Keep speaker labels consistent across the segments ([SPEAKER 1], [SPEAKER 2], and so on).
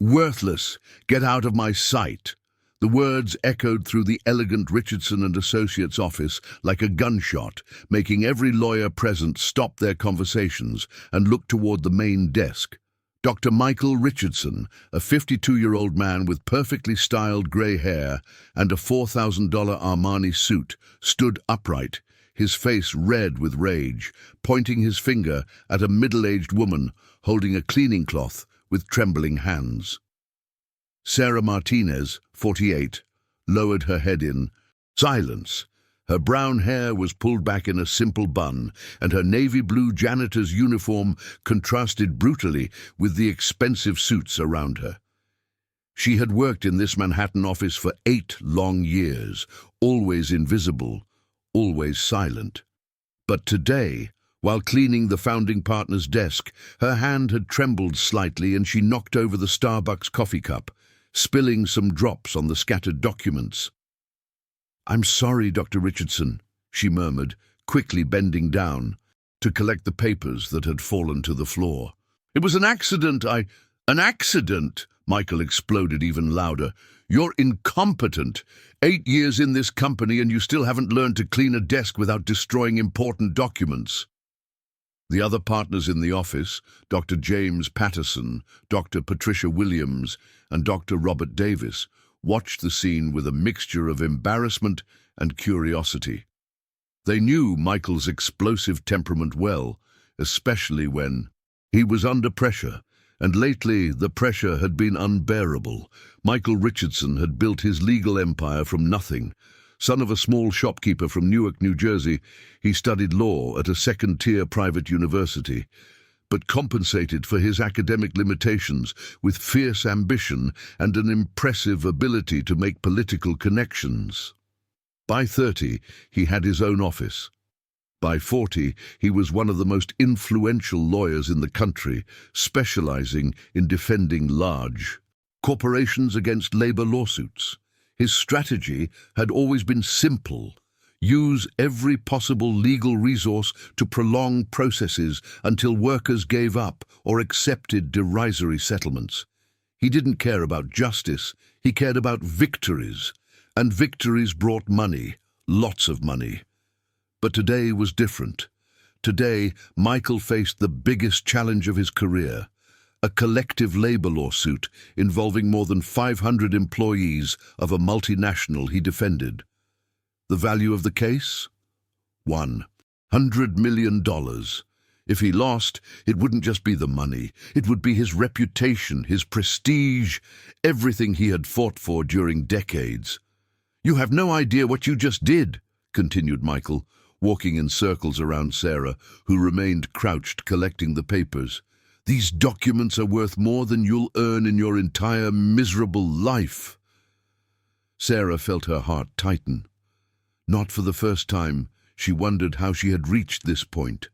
[SPEAKER 1] "Worthless! Get out of my sight!" The words echoed through the elegant Richardson and Associates office like a gunshot, making every lawyer present stop their conversations and look toward the main desk. Dr. Michael Richardson, a 52-year-old man with perfectly styled grey hair and a $4,000 Armani suit, stood upright, his face red with rage, pointing his finger at a middle-aged woman holding a cleaning cloth with trembling hands. Sarah Martinez, 48, lowered her head in silence. Her brown hair was pulled back in a simple bun, and her navy blue janitor's uniform contrasted brutally with the expensive suits around her. She had worked in this Manhattan office for 8 long years, always invisible, always silent. But today, while cleaning the founding partner's desk, her hand had trembled slightly and she knocked over the Starbucks coffee cup, spilling some drops on the scattered documents. "I'm sorry, Dr. Richardson," she murmured, quickly bending down to collect the papers that had fallen to the floor. "It was an accident, An accident?" Michael exploded even louder. "You're incompetent. 8 years in this company and you still haven't learned to clean a desk without destroying important documents." The other partners in the office, Dr. James Patterson, Dr. Patricia Williams, and Dr. Robert Davis, watched the scene with a mixture of embarrassment and curiosity. They knew Michael's explosive temperament well, especially when he was under pressure, and lately the pressure had been unbearable. Michael Richardson had built his legal empire from nothing. Son of a small shopkeeper from Newark, New Jersey, he studied law at a second-tier private university, but compensated for his academic limitations with fierce ambition and an impressive ability to make political connections. By 30, he had his own office. By 40, he was one of the most influential lawyers in the country, specializing in defending large corporations against labor lawsuits. His strategy had always been simple: use every possible legal resource to prolong processes until workers gave up or accepted derisory settlements. He didn't care about justice, he cared about victories, and victories brought money, lots of money. But today was different. Today, Michael faced the biggest challenge of his career: a collective labor lawsuit involving more than 500 employees of a multinational he defended. The value of the case? $100 million. If he lost, it wouldn't just be the money. It would be his reputation, his prestige, everything he had fought for during decades. "You have no idea what you just did," continued Michael, walking in circles around Sarah, who remained crouched collecting the papers. "These documents are worth more than you'll earn in your entire miserable life." Sarah felt her heart tighten. Not for the first time, she wondered how she had reached this point.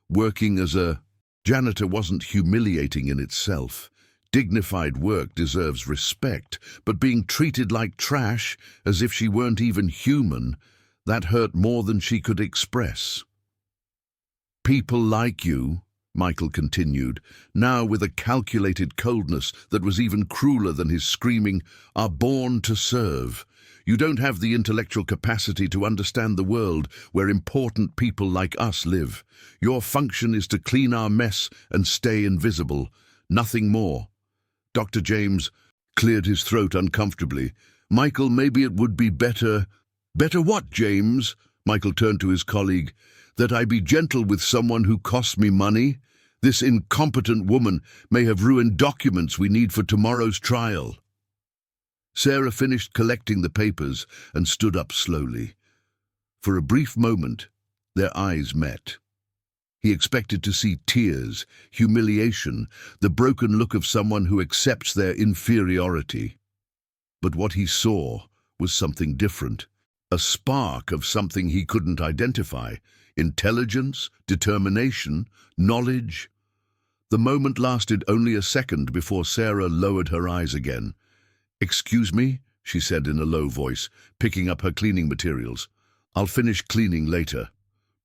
[SPEAKER 1] Working as a janitor wasn't humiliating in itself. Dignified work deserves respect, but being treated like trash, as if she weren't even human, that hurt more than she could express. "People like you," Michael continued, now with a calculated coldness that was even crueler than his screaming, "are born to serve. You don't have the intellectual capacity to understand the world where important people like us live. Your function is to clean our mess and stay invisible. Nothing more." Dr. James cleared his throat uncomfortably. "Michael, maybe it would be better—" "Better what, James?" Michael turned to his colleague. "That I be gentle with someone who costs me money? This incompetent woman may have ruined documents we need for tomorrow's trial." Sarah finished collecting the papers and stood up slowly. For a brief moment, their eyes met. He expected to see tears, humiliation, the broken look of someone who accepts their inferiority. But what he saw was something different, a spark of something he couldn't identify: intelligence, determination, knowledge. The moment lasted only a second before Sarah lowered her eyes again. "Excuse me," she said in a low voice, picking up her cleaning materials. "I'll finish cleaning later."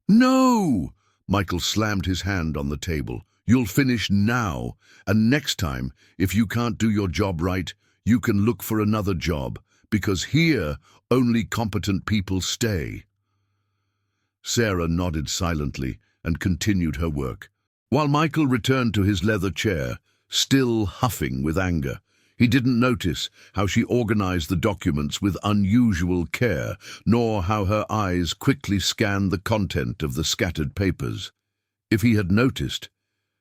[SPEAKER 1] "No!" Michael slammed his hand on the table. You'll finish now, and next time, if you can't do your job right, you can look for another job, because here only competent people stay." Sarah nodded silently and continued her work, while Michael returned to his leather chair, still huffing with anger. He didn't notice how she organized the documents with unusual care, nor how her eyes quickly scanned the content of the scattered papers. If he had noticed,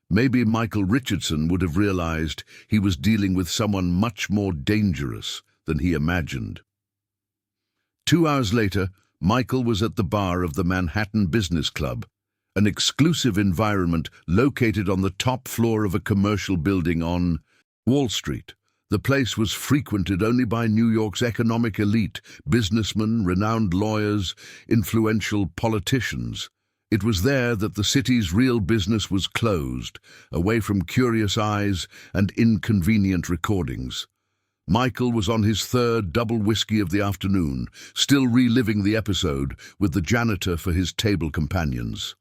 [SPEAKER 1] maybe Michael Richardson would have realized he was dealing with someone much more dangerous than he imagined. 2 hours later, Michael was at the bar of the Manhattan Business Club, an exclusive environment located on the top floor of a commercial building on Wall Street. The place was frequented only by New York's economic elite, businessmen, renowned lawyers, influential politicians. It was there that the city's real business was closed, away from curious eyes and inconvenient recordings. Michael was on his third double whiskey of the afternoon, still reliving the episode with the janitor for his table companions.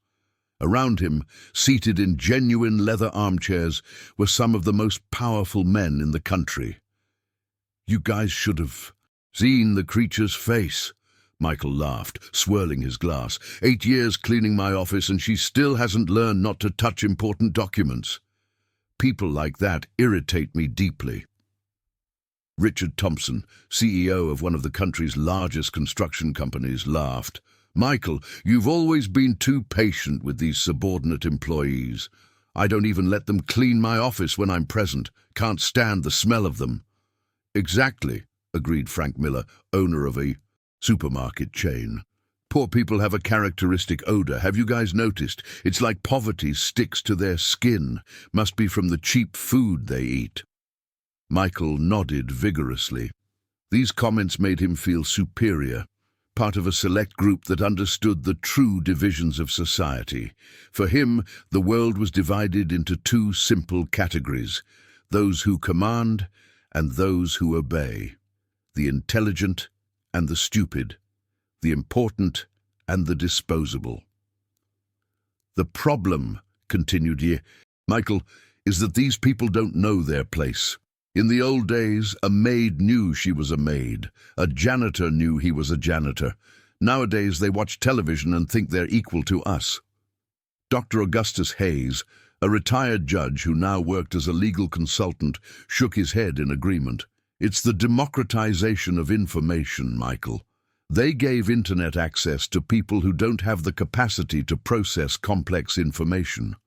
[SPEAKER 1] Around him, seated in genuine leather armchairs, were some of the most powerful men in the country. "You guys should have seen the creature's face," Michael laughed, swirling his glass. 8 years cleaning my office and she still hasn't learned not to touch important documents. People like that irritate me deeply." Richard Thompson, CEO of one of the country's largest construction companies, laughed. "Michael, you've always been too patient with these subordinate employees. I don't even let them clean my office when I'm present. Can't stand the smell of them." "Exactly," agreed Frank Miller, owner of a supermarket chain. "Poor people have a characteristic odor. Have you guys noticed? It's like poverty sticks to their skin. Must be from the cheap food they eat." Michael nodded vigorously. These comments made him feel superior, part of a select group that understood the true divisions of society. For him, the world was divided into two simple categories: those who command and those who obey, the intelligent and the stupid, the important and the disposable. "The problem," continued Michael, "is that these people don't know their place. In the old days, a maid knew she was a maid. A janitor knew he was a janitor. Nowadays, they watch television and think they're equal to us." Dr. Augustus Hayes, a retired judge who now worked as a legal consultant, shook his head in agreement. "It's the democratization of information, Michael. They gave internet access to people who don't have the capacity to process complex information.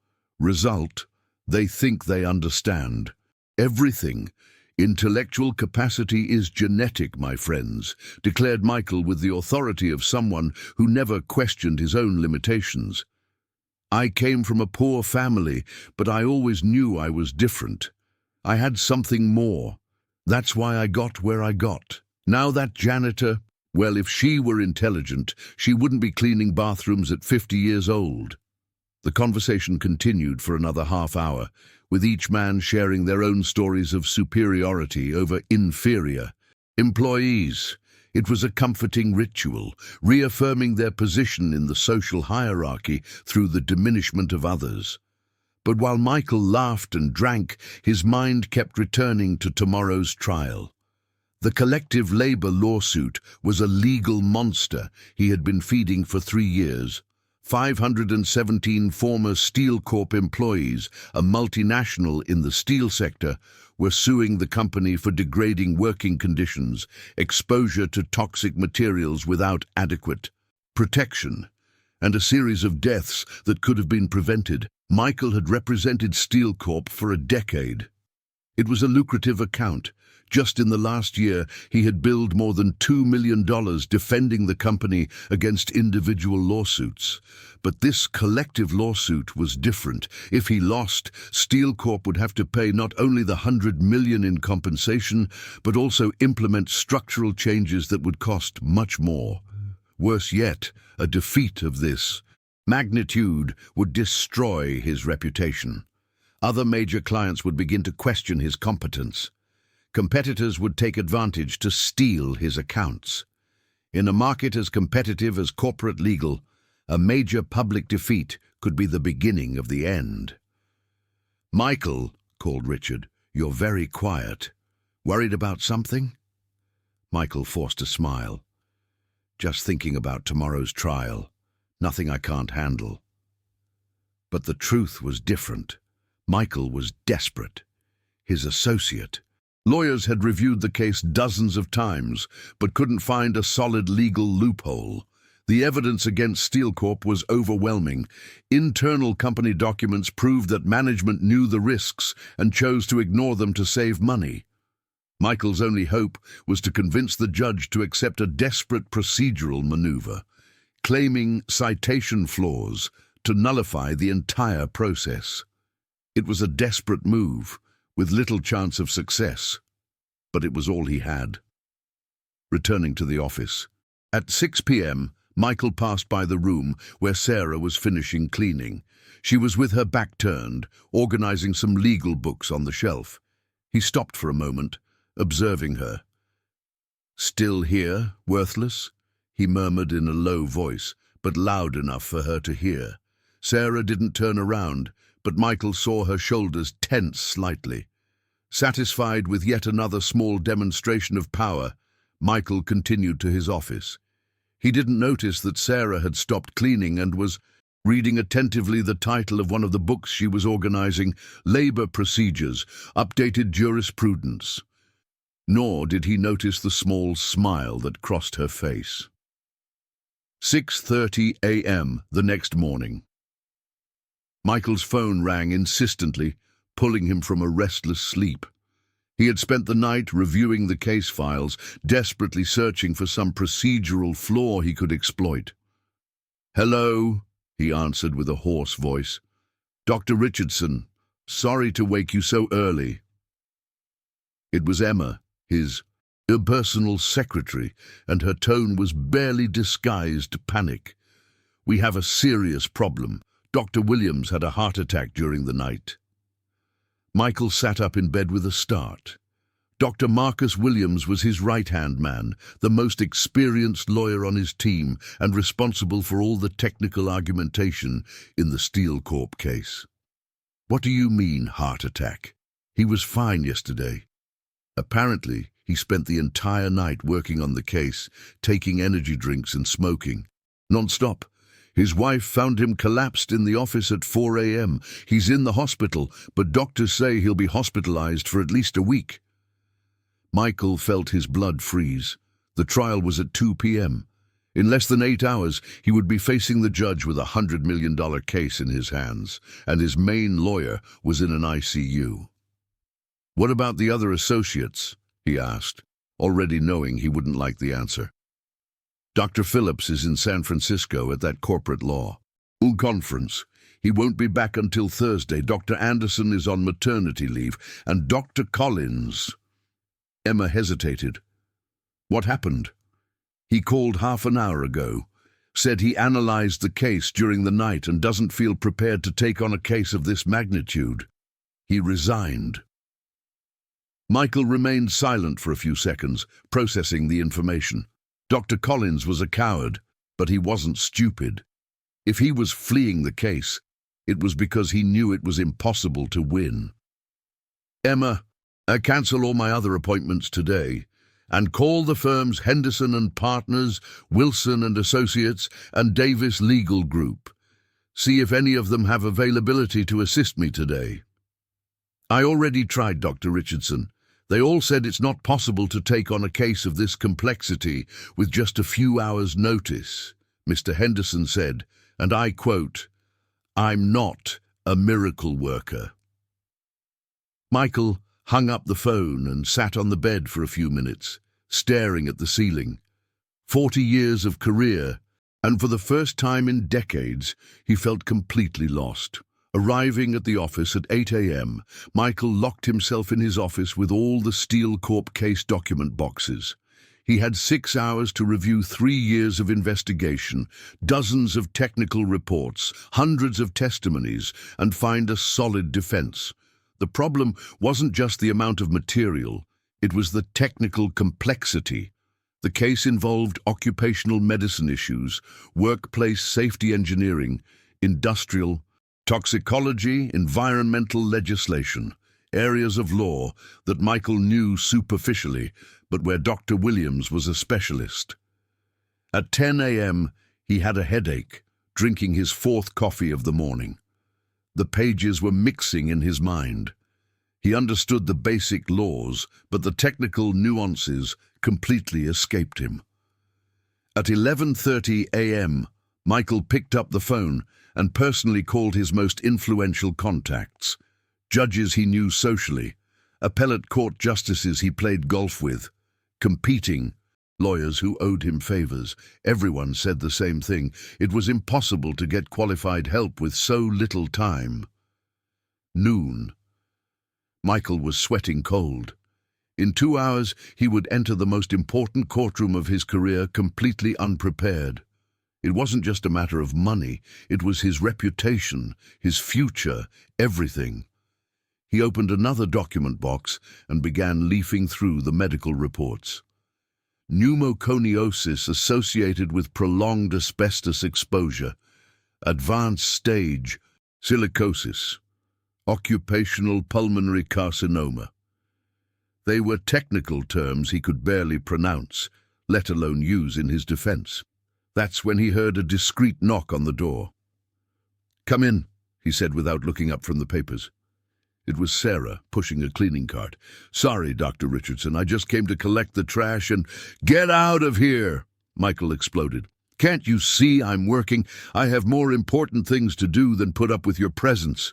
[SPEAKER 1] Result, they think they understand everything. Intellectual capacity is genetic, my friends," declared Michael with the authority of someone who never questioned his own limitations. "I came from a poor family, but I always knew I was different. I had something more. That's why I got where I got. Now that janitor, well, if she were intelligent, she wouldn't be cleaning bathrooms at 50 years old." The conversation continued for another half hour, with each man sharing their own stories of superiority over inferior employees. It was a comforting ritual, reaffirming their position in the social hierarchy through the diminishment of others. But while Michael laughed and drank, his mind kept returning to tomorrow's trial. The collective labor lawsuit was a legal monster he had been feeding for 3 years. 517 former Steel Corp employees, a multinational in the steel sector, were suing the company for degrading working conditions, exposure to toxic materials without adequate protection, and a series of deaths that could have been prevented. Michael had represented Steel Corp for a decade. It was a lucrative account. Just in the last year, he had billed more than $2 million defending the company against individual lawsuits. But this collective lawsuit was different. If he lost, Steel Corp would have to pay not only the $100 million in compensation, but also implement structural changes that would cost much more. Worse yet, a defeat of this magnitude would destroy his reputation. Other major clients would begin to question his competence. Competitors would take advantage to steal his accounts. In a market as competitive as corporate legal, a major public defeat could be the beginning of the end. "Michael," called Richard, "you're very quiet. Worried about something?" Michael forced a smile. "Just thinking about tomorrow's trial. Nothing I can't handle." But the truth was different. Michael was desperate. His associate. Lawyers had reviewed the case dozens of times, but couldn't find a solid legal loophole. The evidence against Steel Corp was overwhelming. Internal company documents proved that management knew the risks and chose to ignore them to save money. Michael's only hope was to convince the judge to accept a desperate procedural maneuver, claiming citation flaws to nullify the entire process. It was a desperate move, with little chance of success, but it was all he had. Returning to the office. At 6 p.m., Michael passed by the room where Sarah was finishing cleaning. She was with her back turned, organizing some legal books on the shelf. He stopped for a moment, observing her. "Still here, worthless?" he murmured in a low voice, but loud enough for her to hear. Sarah didn't turn around, but Michael saw her shoulders tense slightly. Satisfied with yet another small demonstration of power, Michael continued to his office. He didn't notice that Sarah had stopped cleaning and was reading attentively the title of one of the books she was organizing, Labor Procedures, Updated Jurisprudence. Nor did he notice the small smile that crossed her face. 6:30 a.m. the next morning. Michael's phone rang insistently, pulling him from a restless sleep. He had spent the night reviewing the case files, desperately searching for some procedural flaw he could exploit. "Hello," he answered with a hoarse voice. "Dr. Richardson, sorry to wake you so early." It was Emma, his personal secretary, and her tone was barely disguised panic. "We have a serious problem. Dr. Williams had a heart attack during the night." Michael sat up in bed with a start. Dr. Marcus Williams was his right-hand man, the most experienced lawyer on his team and responsible for all the technical argumentation in the Steel Corp case. "What do you mean, heart attack? He was fine yesterday." Apparently, he spent the entire night working on the case, taking energy drinks and smoking. Non-stop. His wife found him collapsed in the office at 4 a.m. He's in the hospital, but doctors say he'll be hospitalized for at least a week. Michael felt his blood freeze. The trial was at 2 p.m. In less than 8 hours, he would be facing the judge with a $100 million case in his hands, and his main lawyer was in an ICU. "What about the other associates?" he asked, already knowing he wouldn't like the answer. "Dr. Phillips is in San Francisco at that corporate law conference. He won't be back until Thursday. Dr. Anderson is on maternity leave, and Dr. Collins—" Emma hesitated. "What happened?" "He called half an hour ago. Said he analyzed the case during the night and doesn't feel prepared to take on a case of this magnitude. He resigned." Michael remained silent for a few seconds, processing the information. Dr. Collins was a coward, but he wasn't stupid. If he was fleeing the case, it was because he knew it was impossible to win. "Emma, cancel all my other appointments today, and call the firms Henderson and Partners, Wilson and Associates, and Davis Legal Group. See if any of them have availability to assist me today." "I already tried, Dr. Richardson. They all said it's not possible to take on a case of this complexity with just a few hours' notice," Mr. Henderson said, and I quote, "I'm not a miracle worker." Michael hung up the phone and sat on the bed for a few minutes, staring at the ceiling. 40 years of career, and for the first time in decades, he felt completely lost. Arriving at the office at 8 a.m., Michael locked himself in his office with all the Steel Corp case document boxes. He had 6 hours to review 3 years of investigation, dozens of technical reports, hundreds of testimonies, and find a solid defense. The problem wasn't just the amount of material, it was the technical complexity. The case involved occupational medicine issues, workplace safety engineering, industrial Toxicology, environmental legislation, areas of law that Michael knew superficially, but where Dr. Williams was a specialist. At 10 a.m., he had a headache, drinking his fourth coffee of the morning. The pages were mixing in his mind. He understood the basic laws, but the technical nuances completely escaped him. At 11:30 a.m., Michael picked up the phone and personally called his most influential contacts, judges he knew socially, appellate court justices he played golf with, competing lawyers who owed him favors. Everyone said the same thing. It was impossible to get qualified help with so little time. Noon. Michael was sweating cold. In 2 hours, he would enter the most important courtroom of his career completely unprepared. It wasn't just a matter of money. It was his reputation, his future, everything. He opened another document box and began leafing through the medical reports. Pneumoconiosis associated with prolonged asbestos exposure, advanced stage, silicosis, occupational pulmonary carcinoma. They were technical terms he could barely pronounce, let alone use in his defense. That's when he heard a discreet knock on the door. "Come in," he said without looking up from the papers. It was Sarah, pushing a cleaning cart. "Sorry, Dr. Richardson, I just came to collect the trash and—" "Get out of here!" Michael exploded. "Can't you see I'm working? I have more important things to do than put up with your presence."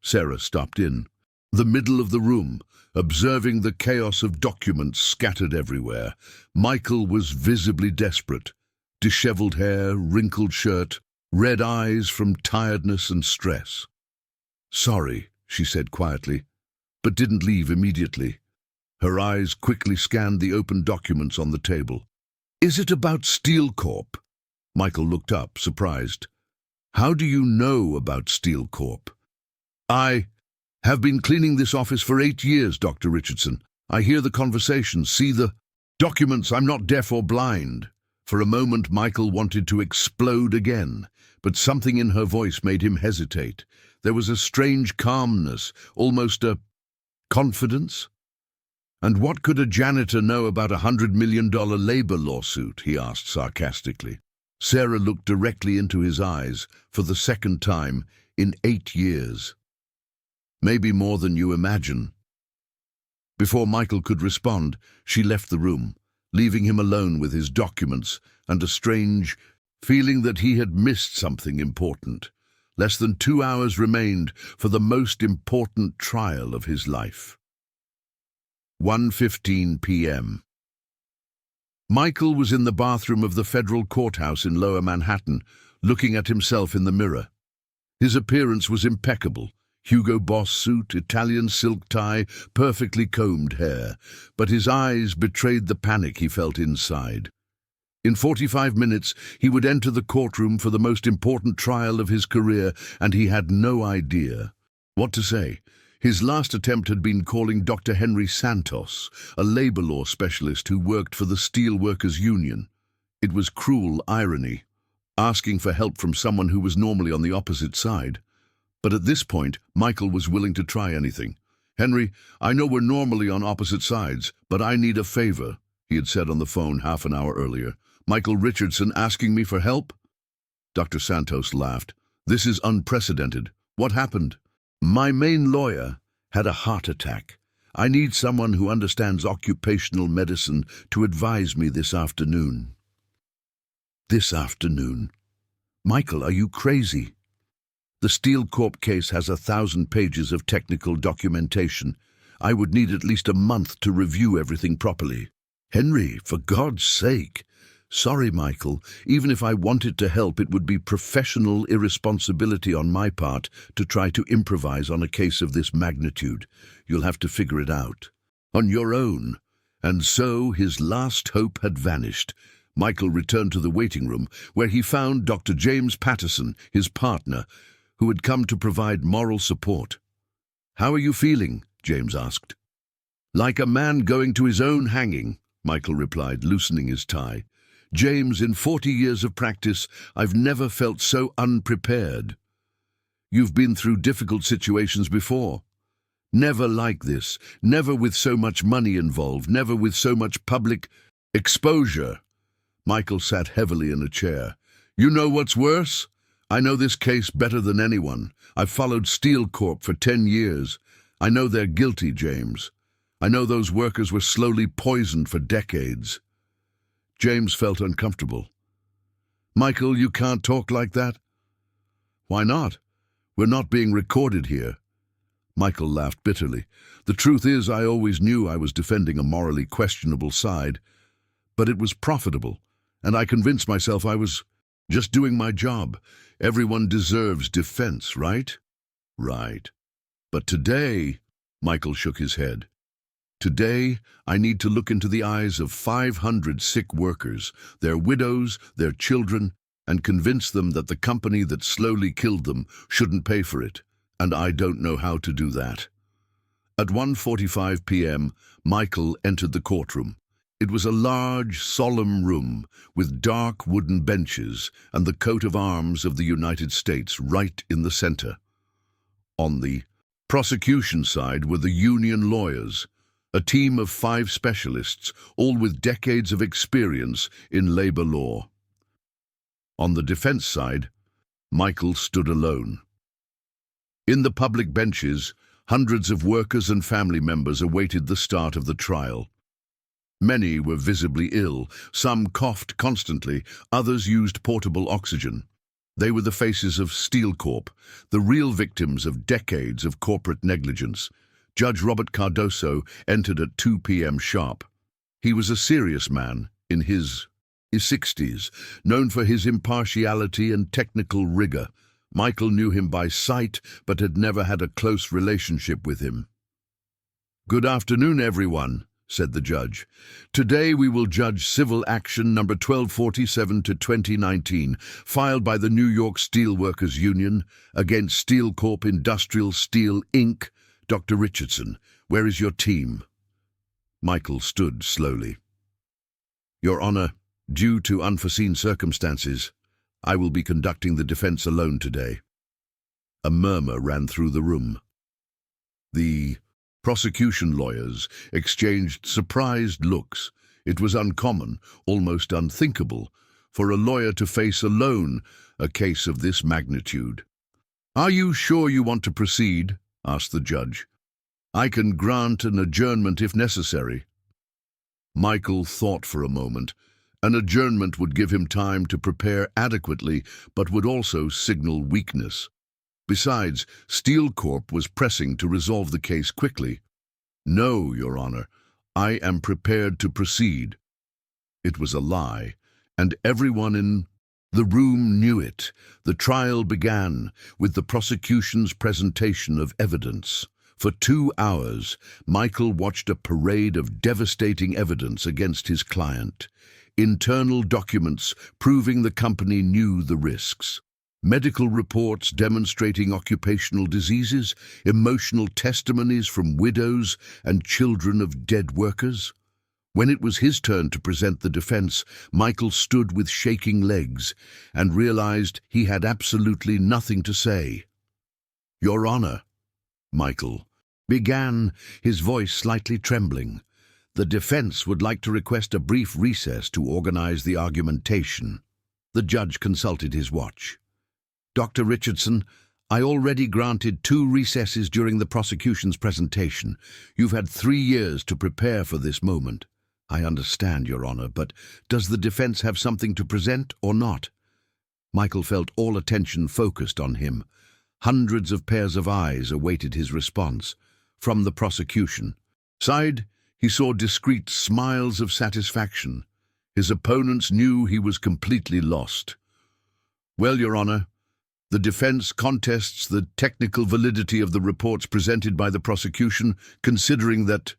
[SPEAKER 1] Sarah stopped in, the middle of the room, observing the chaos of documents scattered everywhere. Michael was visibly desperate. Disheveled hair, wrinkled shirt, red eyes from tiredness and stress. "Sorry," she said quietly, but didn't leave immediately. Her eyes quickly scanned the open documents on the table. "Is it about Steel Corp?" Michael looked up, surprised. "How do you know about Steel Corp?" "I have been cleaning this office for 8 years, Dr. Richardson. I hear the conversations, see the documents. I'm not deaf or blind." For a moment, Michael wanted to explode again, but something in her voice made him hesitate. There was a strange calmness, almost a confidence. "And what could a janitor know about $100 million labor lawsuit?" he asked sarcastically. Sarah looked directly into his eyes for the second time in 8 years. "Maybe more than you imagine." Before Michael could respond, she left the room, leaving him alone with his documents and a strange feeling that he had missed something important. Less than 2 hours remained for the most important trial of his life. 1:15 p.m. Michael was in the bathroom of the federal courthouse in Lower Manhattan, looking at himself in the mirror. His appearance was impeccable. Hugo Boss suit, Italian silk tie, perfectly combed hair, but his eyes betrayed the panic he felt inside. In 45 minutes, he would enter the courtroom for the most important trial of his career, and he had no idea what to say. His last attempt had been calling Dr. Henry Santos, a labor law specialist who worked for the Steel Workers Union. It was cruel irony, asking for help from someone who was normally on the opposite side. But at this point, Michael was willing to try anything. "Henry, I know we're normally on opposite sides, but I need a favor," he had said on the phone half an hour earlier. "Michael Richardson asking me for help?" Dr. Santos laughed. "This is unprecedented. What happened?" "My main lawyer had a heart attack. I need someone who understands occupational medicine to advise me this afternoon." This afternoon? Michael, are you crazy? The Steel Corp case has 1,000 pages of technical documentation. I would need at least a month to review everything properly. "Henry, for God's sake." "Sorry, Michael. Even if I wanted to help, it would be professional irresponsibility on my part to try to improvise on a case of this magnitude. You'll have to figure it out on your own." And so his last hope had vanished. Michael returned to the waiting room, where he found Dr. James Patterson, his partner, who had come to provide moral support. "How are you feeling?" James asked. "Like a man going to his own hanging," Michael replied, loosening his tie. "James, in 40 years of practice, I've never felt so unprepared." You've been through difficult situations before. Never like this, never with so much money involved, never with so much public exposure. Michael sat heavily in a chair. You know what's worse? I know this case better than anyone. I've followed Steel Corp for 10 years. I know they're guilty, James. I know those workers were slowly poisoned for decades. James felt uncomfortable. Michael, you can't talk like that. Why not? We're not being recorded here. Michael laughed bitterly. The truth is, I always knew I was defending a morally questionable side, but it was profitable, and I convinced myself I was just doing my job. Everyone deserves defense, right? Right. But today, Michael shook his head. Today, I need to look into the eyes of 500 sick workers, their widows, their children, and convince them that the company that slowly killed them shouldn't pay for it, and I don't know how to do that. At 1:45 p.m., Michael entered the courtroom. It was a large, solemn room with dark wooden benches and the coat of arms of the United States right in the center. On the prosecution side were the union lawyers, a team of 5 specialists, all with decades of experience in labor law. On the defense side, Michael stood alone. In the public benches, hundreds of workers and family members awaited the start of the trial. Many were visibly ill, some coughed constantly, others used portable oxygen. They were the faces of Steel Corp, the real victims of decades of corporate negligence. Judge Robert Cardoso entered at 2 p.m. sharp. He was a serious man in his 60s, known for his impartiality and technical rigor. Michael knew him by sight, but had never had a close relationship with him. Good afternoon, everyone, said the judge. Today we will judge civil action number 1247 to 2019, filed by the New York Steelworkers Union against Steel Corp Industrial Steel, Inc. Dr. Richardson, where is your team? Michael stood slowly. Your Honor, due to unforeseen circumstances, I will be conducting the defense alone today. A murmur ran through the room. The prosecution lawyers exchanged surprised looks. It was uncommon, almost unthinkable, for a lawyer to face alone a case of this magnitude. Are you sure you want to proceed? Asked the judge. I can grant an adjournment if necessary. Michael thought for a moment. An adjournment would give him time to prepare adequately, but would also signal weakness. Besides, Steel Corp was pressing to resolve the case quickly. No, Your Honor, I am prepared to proceed. It was a lie, and everyone in the room knew it. The trial began with the prosecution's presentation of evidence. For 2 hours, Michael watched a parade of devastating evidence against his client. Internal documents proving the company knew the risks. Medical reports demonstrating occupational diseases, emotional testimonies from widows and children of dead workers. When it was his turn to present the defense, Michael stood with shaking legs and realized he had absolutely nothing to say. Your Honor, Michael began, his voice slightly trembling. The defense would like to request a brief recess to organize the argumentation. The judge consulted his watch. Dr. Richardson, I already granted 2 recesses during the prosecution's presentation. You've had 3 years to prepare for this moment. I understand, Your Honor, but does the defense have something to present or not? Michael felt all attention focused on him. Hundreds of pairs of eyes awaited his response. From the prosecution side, he saw discreet smiles of satisfaction. His opponents knew he was completely lost. Well, Your Honor, the defense contests the technical validity of the reports presented by the prosecution, considering that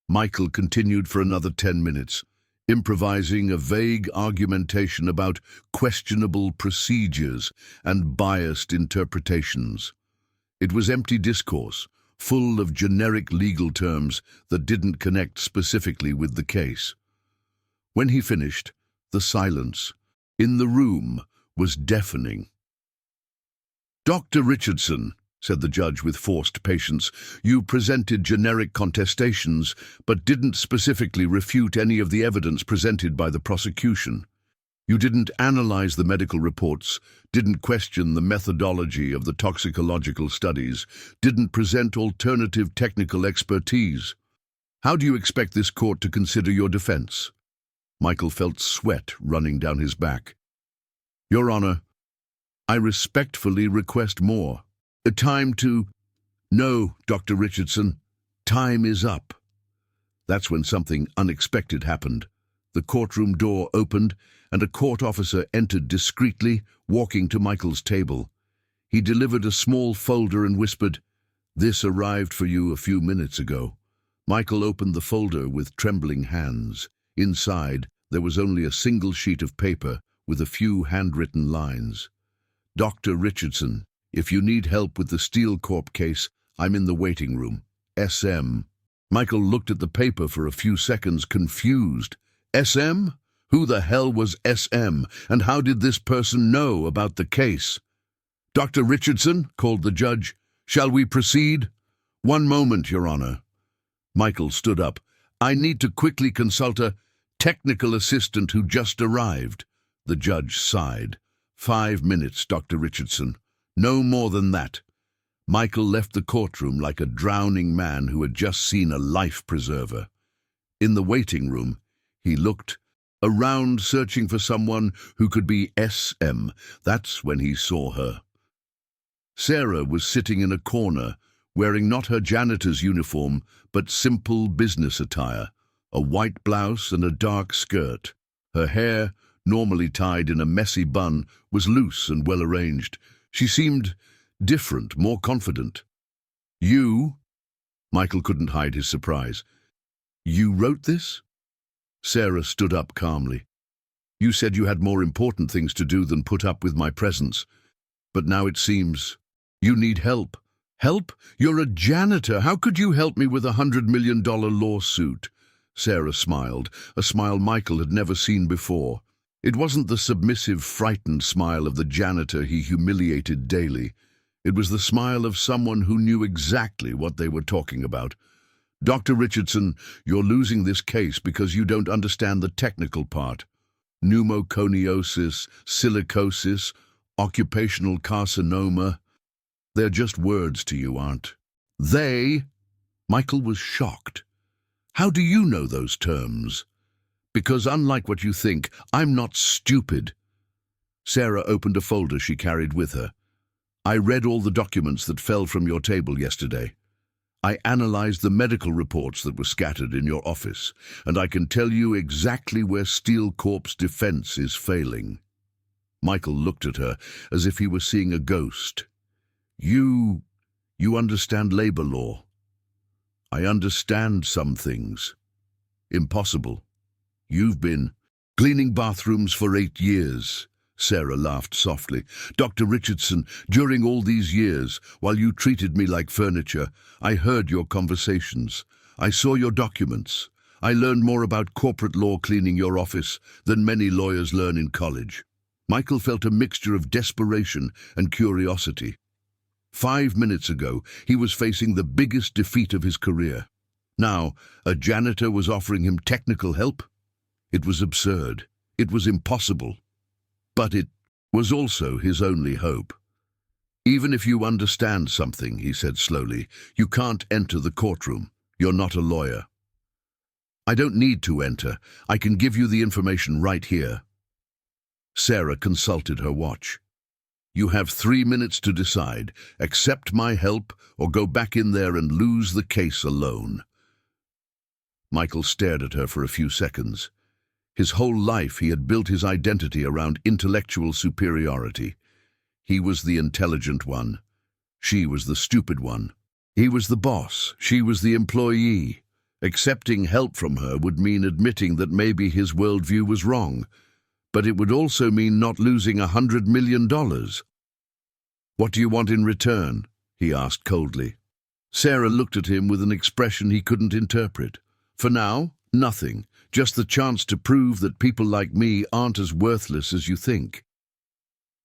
[SPEAKER 1] Michael continued for another 10 minutes, improvising a vague argumentation about questionable procedures and biased interpretations. It was empty discourse, full of generic legal terms that didn't connect specifically with the case. When he finished, the silence in the room was deafening. Dr. Richardson, said the judge with forced patience, you presented generic contestations, but didn't specifically refute any of the evidence presented by the prosecution. You didn't analyze the medical reports, didn't question the methodology of the toxicological studies, didn't present alternative technical expertise. How do you expect this court to consider your defense? Michael felt sweat running down his back. Your Honor, I respectfully request more. The time to... No, Dr. Richardson, time is up. That's when something unexpected happened. The courtroom door opened, and a court officer entered discreetly, walking to Michael's table. He delivered a small folder and whispered, "This arrived for you a few minutes ago." Michael opened the folder with trembling hands. Inside, there was only a single sheet of paper with a few handwritten lines. Dr. Richardson, if you need help with the Steel Corp case, I'm in the waiting room. SM. Michael looked at the paper for a few seconds, confused. SM? Who the hell was SM, and how did this person know about the case? Dr. Richardson, called the judge, shall we proceed? One moment, Your Honor. Michael stood up. I need to quickly consult a technical assistant who just arrived. The judge sighed. 5 minutes, Dr. Richardson. No more than that. Michael left the courtroom like a drowning man who had just seen a life preserver. In the waiting room, he looked around, searching for someone who could be SM. That's when he saw her. Sarah was sitting in a corner, wearing not her janitor's uniform, but simple business attire, a white blouse and a dark skirt. Her hair, normally tied in a messy bun, was loose and well-arranged. She seemed different, more confident. You? Michael couldn't hide his surprise. You wrote this? Sarah stood up calmly. You said you had more important things to do than put up with my presence. But now it seems you need help. Help? You're a janitor. How could you help me with $100 million lawsuit? Sarah smiled, a smile Michael had never seen before. It wasn't the submissive, frightened smile of the janitor he humiliated daily. It was the smile of someone who knew exactly what they were talking about. Dr. Richardson, you're losing this case because you don't understand the technical part. Pneumoconiosis, silicosis, occupational carcinoma. They're just words to you, aren't they? Michael was shocked. How do you know those terms? Because unlike what you think, I'm not stupid. Sarah opened a folder she carried with her. I read all the documents that fell from your table yesterday. I analyzed the medical reports that were scattered in your office, and I can tell you exactly where Steel Corp's defense is failing. Michael looked at her as if he were seeing a ghost. You understand labor law. I understand some things. Impossible. You've been cleaning bathrooms for 8 years. Sarah laughed softly. Dr. Richardson, during all these years, while you treated me like furniture, I heard your conversations. I saw your documents. I learned more about corporate law cleaning your office than many lawyers learn in college. Michael felt a mixture of desperation and curiosity. 5 minutes ago, he was facing the biggest defeat of his career. Now, a janitor was offering him technical help? It was absurd. It was impossible. But it was also his only hope. Even if you understand something, he said slowly, you can't enter the courtroom. You're not a lawyer. I don't need to enter. I can give you the information right here. Sarah consulted her watch. You have 3 minutes to decide. Accept my help or go back in there and lose the case alone. Michael stared at her for a few seconds. His whole life he had built his identity around intellectual superiority. He was the intelligent one. She was the stupid one. He was the boss. She was the employee. Accepting help from her would mean admitting that maybe his worldview was wrong. But it would also mean not losing $100 million. What do you want in return? He asked coldly. Sarah looked at him with an expression he couldn't interpret. For now, nothing. Just the chance to prove that people like me aren't as worthless as you think.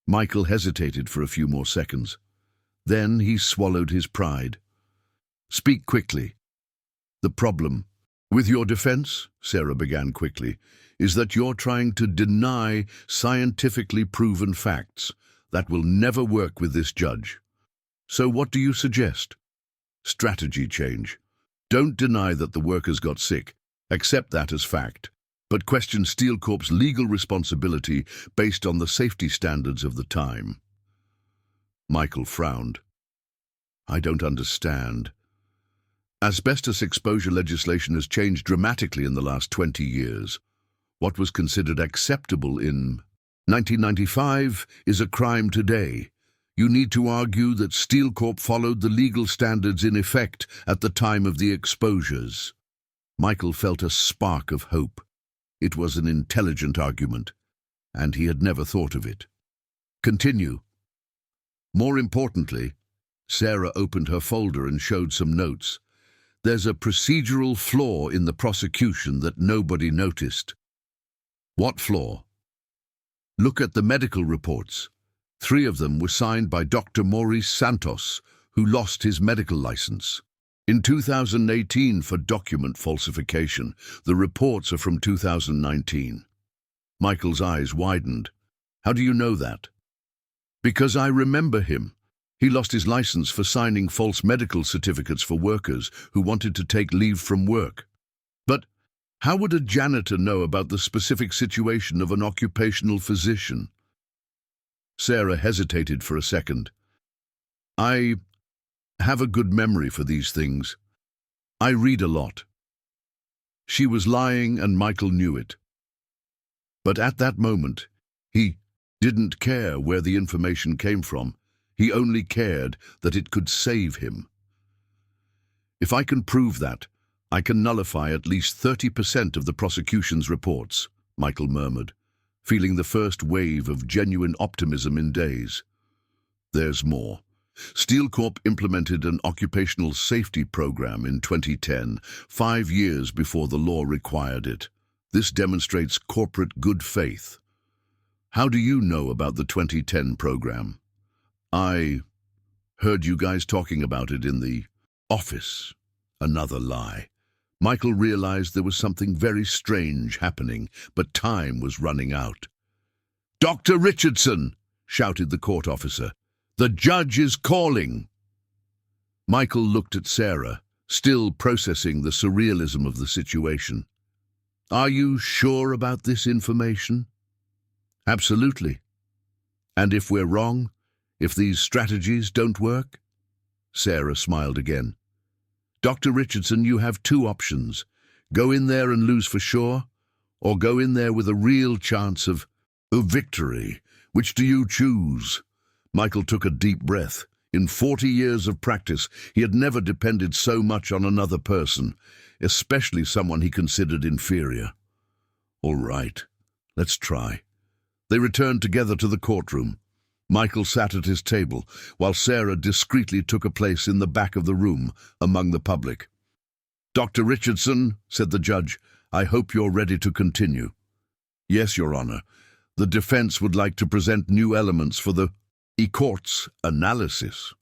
[SPEAKER 1] Michael hesitated for a few more seconds. Then he swallowed his pride. "Speak quickly." "The problem with your defense," Sarah began quickly, "is that you're trying to deny scientifically proven facts. That will never work with this judge. So what do you suggest?" "Strategy change. Don't deny that the workers got sick. Accept that as fact. But question Steel Corp's legal responsibility based on the safety standards of the time." Michael frowned. "I don't understand. Asbestos exposure legislation has changed dramatically in the last 20 years. What was considered acceptable in 1995 is a crime today. You need to argue that Steel Corp followed the legal standards in effect at the time of the exposures." Michael felt a spark of hope. It was an intelligent argument, and he had never thought of it. "Continue." "More importantly," Sarah opened her folder and showed some notes, "there's a procedural flaw in the prosecution that nobody noticed." "What flaw?" "Look at the medical reports. 3 of them were signed by Dr. Maurice Santos, who lost his medical license in 2018 for document falsification. The reports are from 2019. Michael's eyes widened. "How do you know that?" "Because I remember him. He lost his license for signing false medical certificates for workers who wanted to take leave from work." "But how would a janitor know about the specific situation of an occupational physician?" Sarah hesitated for a second. "I have a good memory for these things. I read a lot." She was lying, and Michael knew it. But at that moment, he didn't care where the information came from. He only cared that it could save him. "If I can prove that, I can nullify at least 30% of the prosecution's reports," Michael murmured, feeling the first wave of genuine optimism in days. "There's more. Steel Corp implemented an occupational safety program in 2010, 5 years before the law required it. This demonstrates corporate good faith." "How do you know about the 2010 program?" "I heard you guys talking about it in the office." Another lie. Michael realized there was something very strange happening, but time was running out. "Dr. Richardson!" shouted the court officer. "The judge is calling." Michael looked at Sarah, still processing the surrealism of the situation. "Are you sure about this information?" "Absolutely. And if we're wrong, if these strategies don't work?" Sarah smiled again. "Dr. Richardson, you have 2 options. Go in there and lose for sure, or go in there with a real chance of victory. Which do you choose?" Michael took a deep breath. In 40 years of practice, he had never depended so much on another person, especially someone he considered inferior. "All right, let's try." They returned together to the courtroom. Michael sat at his table, while Sarah discreetly took a place in the back of the room, among the public. "Dr. Richardson," said the judge, "I hope you're ready to continue." "Yes, Your Honor. The defense would like to present new elements for the court's analysis."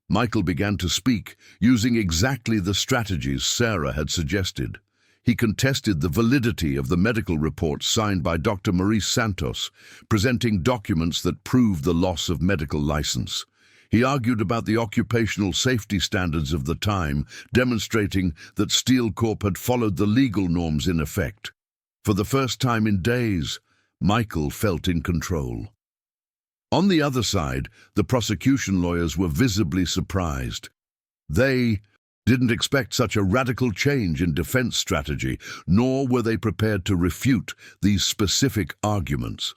[SPEAKER 1] Michael began to speak, using exactly the strategies Sarah had suggested. He contested the validity of the medical reports signed by Dr. Maurice Santos, presenting documents that proved the loss of medical license. He argued about the occupational safety standards of the time, demonstrating that Steel Corp had followed the legal norms in effect. For the first time in days, Michael felt in control. On the other side, the prosecution lawyers were visibly surprised. They didn't expect such a radical change in defense strategy, nor were they prepared to refute these specific arguments.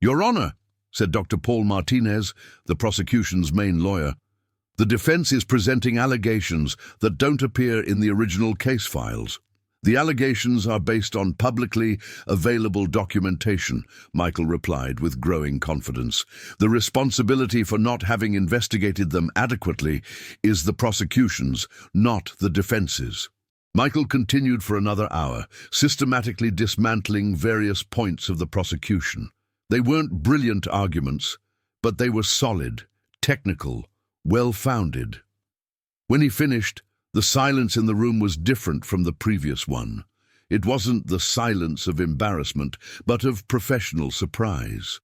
[SPEAKER 1] "Your Honor," said Dr. Paul Martinez, the prosecution's main lawyer, "the defense is presenting allegations that don't appear in the original case files." "The allegations are based on publicly available documentation," Michael replied with growing confidence. "The responsibility for not having investigated them adequately is the prosecution's, not the defense's." Michael continued for another hour, systematically dismantling various points of the prosecution. They weren't brilliant arguments, but they were solid, technical, well-founded. When he finished, the silence in the room was different from the previous one. It wasn't the silence of embarrassment, but of professional surprise.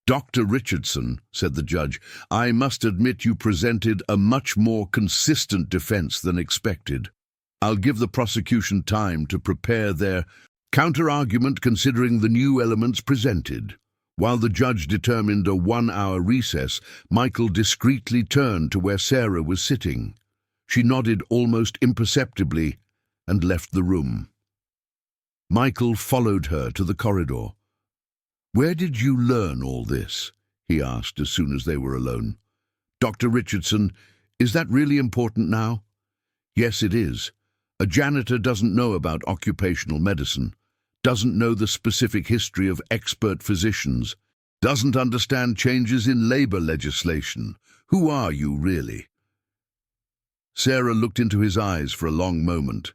[SPEAKER 1] "Dr. Richardson," said the judge, "I must admit you presented a much more consistent defense than expected. I'll give the prosecution time to prepare their counter-argument considering the new elements presented." While the judge determined a 1-hour recess, Michael discreetly turned to where Sarah was sitting. She nodded almost imperceptibly and left the room. Michael followed her to the corridor. "Where did you learn all this?" he asked as soon as they were alone. "Dr. Richardson, is that really important now?" "Yes, it is. A janitor doesn't know about occupational medicine, doesn't know the specific history of expert physicians, doesn't understand changes in labor legislation. Who are you, really?" Sarah looked into his eyes for a long moment.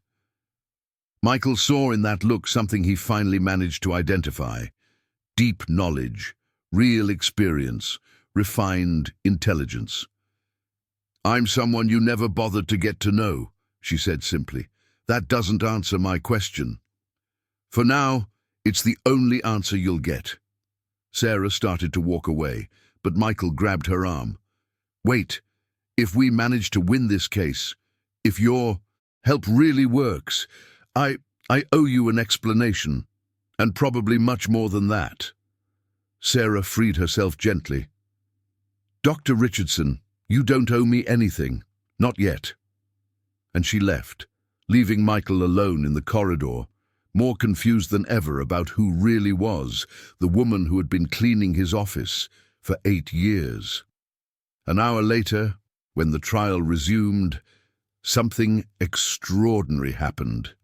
[SPEAKER 1] Michael saw in that look something he finally managed to identify: deep knowledge, real experience, refined intelligence. "I'm someone you never bothered to get to know," she said simply. "That doesn't answer my question. For now, it's the only answer you'll get." Sarah started to walk away, but Michael grabbed her arm. "Wait, if we manage to win this case, if your help really works, I owe you an explanation, and probably much more than that." Sarah freed herself gently. "Dr. Richardson, you don't owe me anything, not yet." And she left, leaving Michael alone in the corridor, more confused than ever about who really was the woman who had been cleaning his office for 8 years. An hour later, when the trial resumed, something extraordinary happened.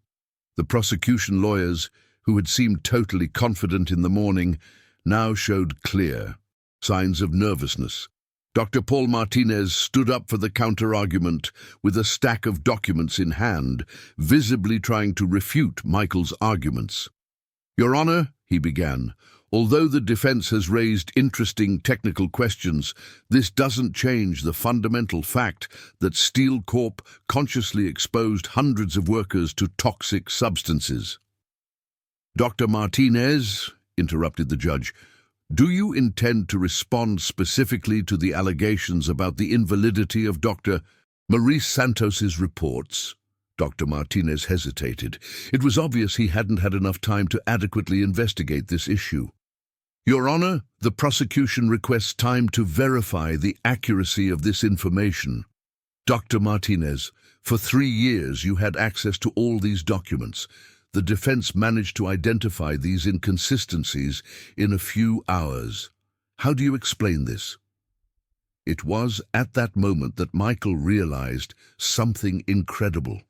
[SPEAKER 1] The prosecution lawyers, who had seemed totally confident in the morning, now showed clear signs of nervousness. Dr. Paul Martinez stood up for the counter-argument with a stack of documents in hand, visibly trying to refute Michael's arguments. "Your Honor," he began, "although the defense has raised interesting technical questions, this doesn't change the fundamental fact that Steel Corp consciously exposed hundreds of workers to toxic substances." "Dr. Martinez," interrupted the judge, "do you intend to respond specifically to the allegations about the invalidity of Dr. Maurice Santos's reports?" Dr. Martinez hesitated. It was obvious he hadn't had enough time to adequately investigate this issue. "Your Honor, the prosecution requests time to verify the accuracy of this information." "Dr. Martinez, for 3 years you had access to all these documents. The defense managed to identify these inconsistencies in a few hours. How do you explain this?" It was at that moment that Michael realized something incredible.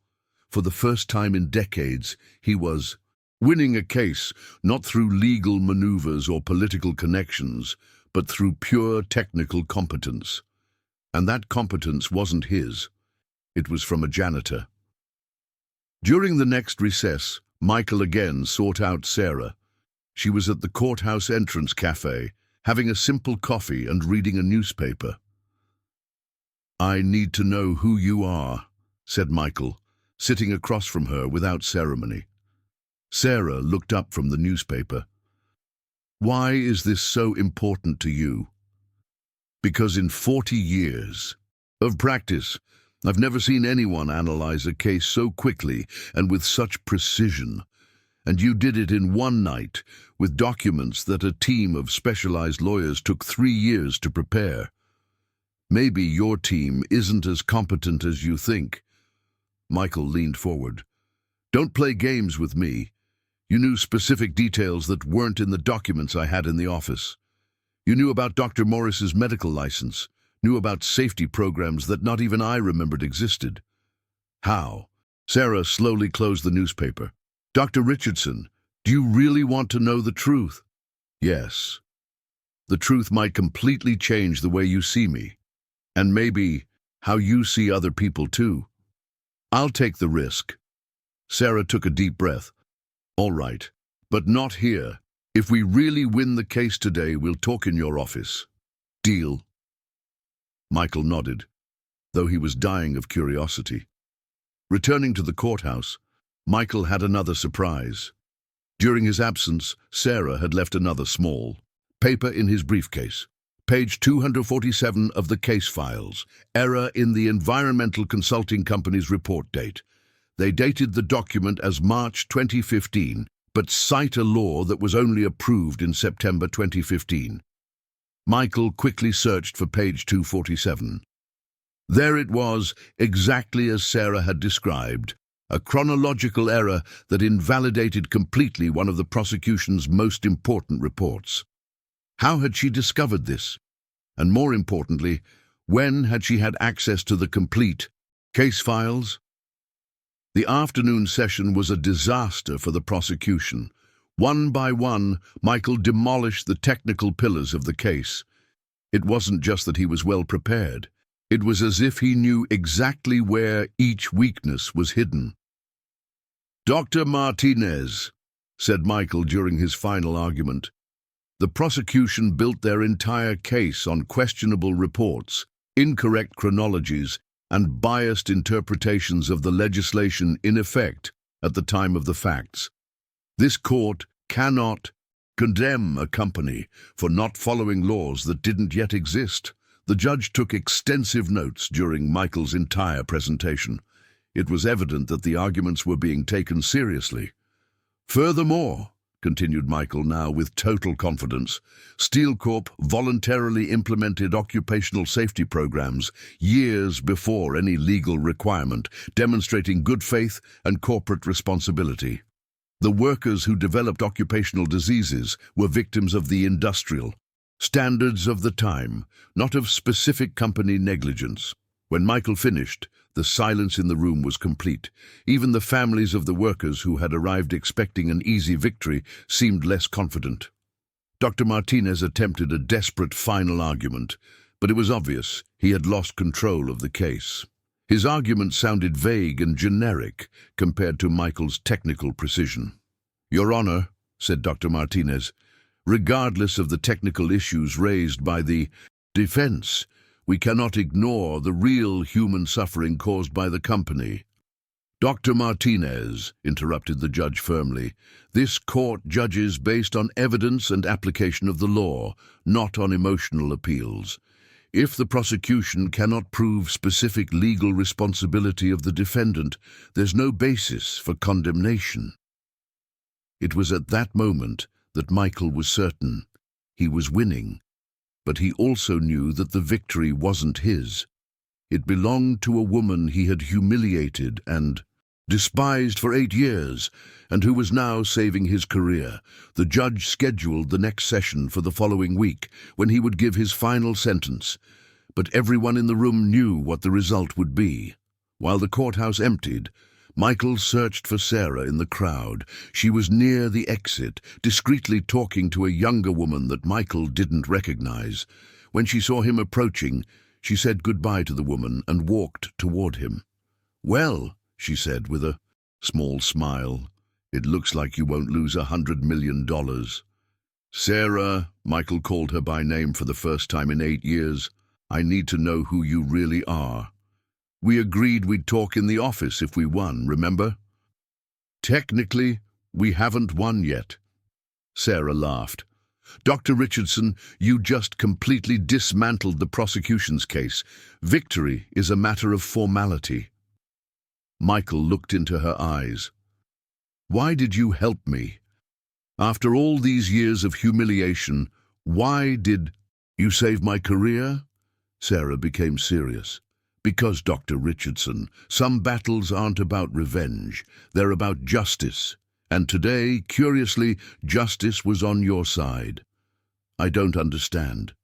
[SPEAKER 1] For the first time in decades, he was winning a case, not through legal maneuvers or political connections, but through pure technical competence. And that competence wasn't his. It was from a janitor. During the next recess, Michael again sought out Sarah. She was at the courthouse entrance cafe, having a simple coffee and reading a newspaper. "I need to know who you are," said Michael, sitting across from her without ceremony. Sarah looked up from the newspaper. "Why is this so important to you?" "Because in 40 years of practice, I've never seen anyone analyze a case so quickly and with such precision. And you did it in one night, with documents that a team of specialized lawyers took 3 years to prepare. Maybe your team isn't as competent as you think." Michael leaned forward. "Don't play games with me. You knew specific details that weren't in the documents I had in the office. You knew about Dr. Morris's medical license, knew about safety programs that not even I remembered existed." "How?" Sarah slowly closed the newspaper. "Dr. Richardson, do you really want to know the truth?" "Yes. The truth might completely change the way you see me, and maybe how you see other people too. I'll take the risk." Sarah took a deep breath. "All right, but not here. If we really win the case today, we'll talk in your office. Deal?" Michael nodded, though he was dying of curiosity. Returning to the courthouse, Michael had another surprise. During his absence, Sarah had left another small paper in his briefcase. Page 247 of the case files. Error in the Environmental Consulting Company's report date. They dated the document as March 2015, but cite a law that was only approved in September 2015. Michael quickly searched for page 247. There it was, exactly as Sarah had described, a chronological error that invalidated completely one of the prosecution's most important reports. How had she discovered this? And more importantly, when had she had access to the complete case files? The afternoon session was a disaster for the prosecution. One by one, Michael demolished the technical pillars of the case. It wasn't just that he was well prepared. It was as if he knew exactly where each weakness was hidden. "Dr. Martinez," said Michael during his final argument, "the prosecution built their entire case on questionable reports, incorrect chronologies, and biased interpretations of the legislation in effect at the time of the facts. This court cannot condemn a company for not following laws that didn't yet exist." The judge took extensive notes during Michael's entire presentation. It was evident that the arguments were being taken seriously. "Furthermore," continued Michael now with total confidence, "Steel Corp voluntarily implemented occupational safety programs years before any legal requirement, demonstrating good faith and corporate responsibility. The workers who developed occupational diseases were victims of the industrial standards of the time, not of specific company negligence." When Michael finished, the silence in the room was complete. Even the families of the workers who had arrived expecting an easy victory seemed less confident. Dr. Martinez attempted a desperate final argument, but it was obvious he had lost control of the case. His argument sounded vague and generic compared to Michael's technical precision. "Your Honor," said Dr. Martinez, "regardless of the technical issues raised by the defense, we cannot ignore the real human suffering caused by the company." "Dr. Martinez," interrupted the judge firmly, "this court judges based on evidence and application of the law, not on emotional appeals. If the prosecution cannot prove specific legal responsibility of the defendant, there's no basis for condemnation." It was at that moment that Michael was certain he was winning, but he also knew that the victory wasn't his. It belonged to a woman he had humiliated and despised for 8 years, and who was now saving his career. The judge scheduled the next session for the following week, when he would give his final sentence. But everyone in the room knew what the result would be. While the courthouse emptied, Michael searched for Sarah in the crowd. She was near the exit, discreetly talking to a younger woman that Michael didn't recognize. When she saw him approaching, she said goodbye to the woman and walked toward him. "Well," she said with a small smile, "it looks like you won't lose $100 million. Sarah," Michael called her by name for the first time in 8 years, "I need to know who you really are. We agreed we'd talk in the office if we won, remember?" "Technically, we haven't won yet." Sarah laughed. "Dr. Richardson, you just completely dismantled the prosecution's case. Victory is a matter of formality." Michael looked into her eyes. "Why did you help me? After all these years of humiliation, why did you save my career?" Sarah became serious. "Because, Dr. Richardson, some battles aren't about revenge. They're about justice. And today, curiously, justice was on your side." "I don't understand."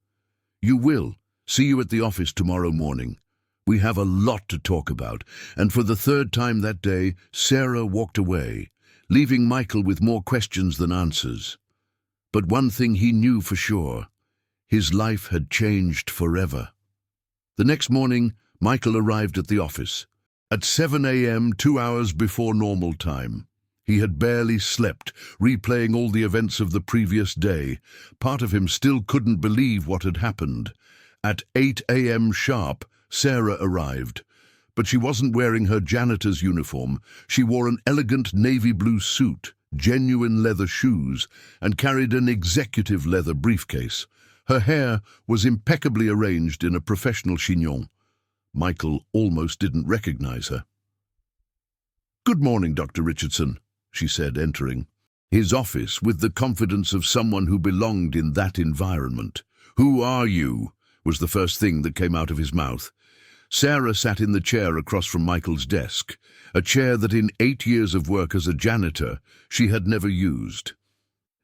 [SPEAKER 1] "You will. See you at the office tomorrow morning. We have a lot to talk about." And for the third time that day, Sarah walked away, leaving Michael with more questions than answers. But one thing he knew for sure: his life had changed forever. The next morning, Michael arrived at the office. At 7 a.m., 2 hours before normal time. He had barely slept, replaying all the events of the previous day. Part of him still couldn't believe what had happened. At 8 a.m. sharp, Sarah arrived. But she wasn't wearing her janitor's uniform. She wore an elegant navy blue suit, genuine leather shoes, and carried an executive leather briefcase. Her hair was impeccably arranged in a professional chignon. Michael almost didn't recognize her. "Good morning, Dr. Richardson," she said, entering his office with the confidence of someone who belonged in that environment. "Who are you?" was the first thing that came out of his mouth. Sarah sat in the chair across from Michael's desk, a chair that in 8 years of work as a janitor she had never used.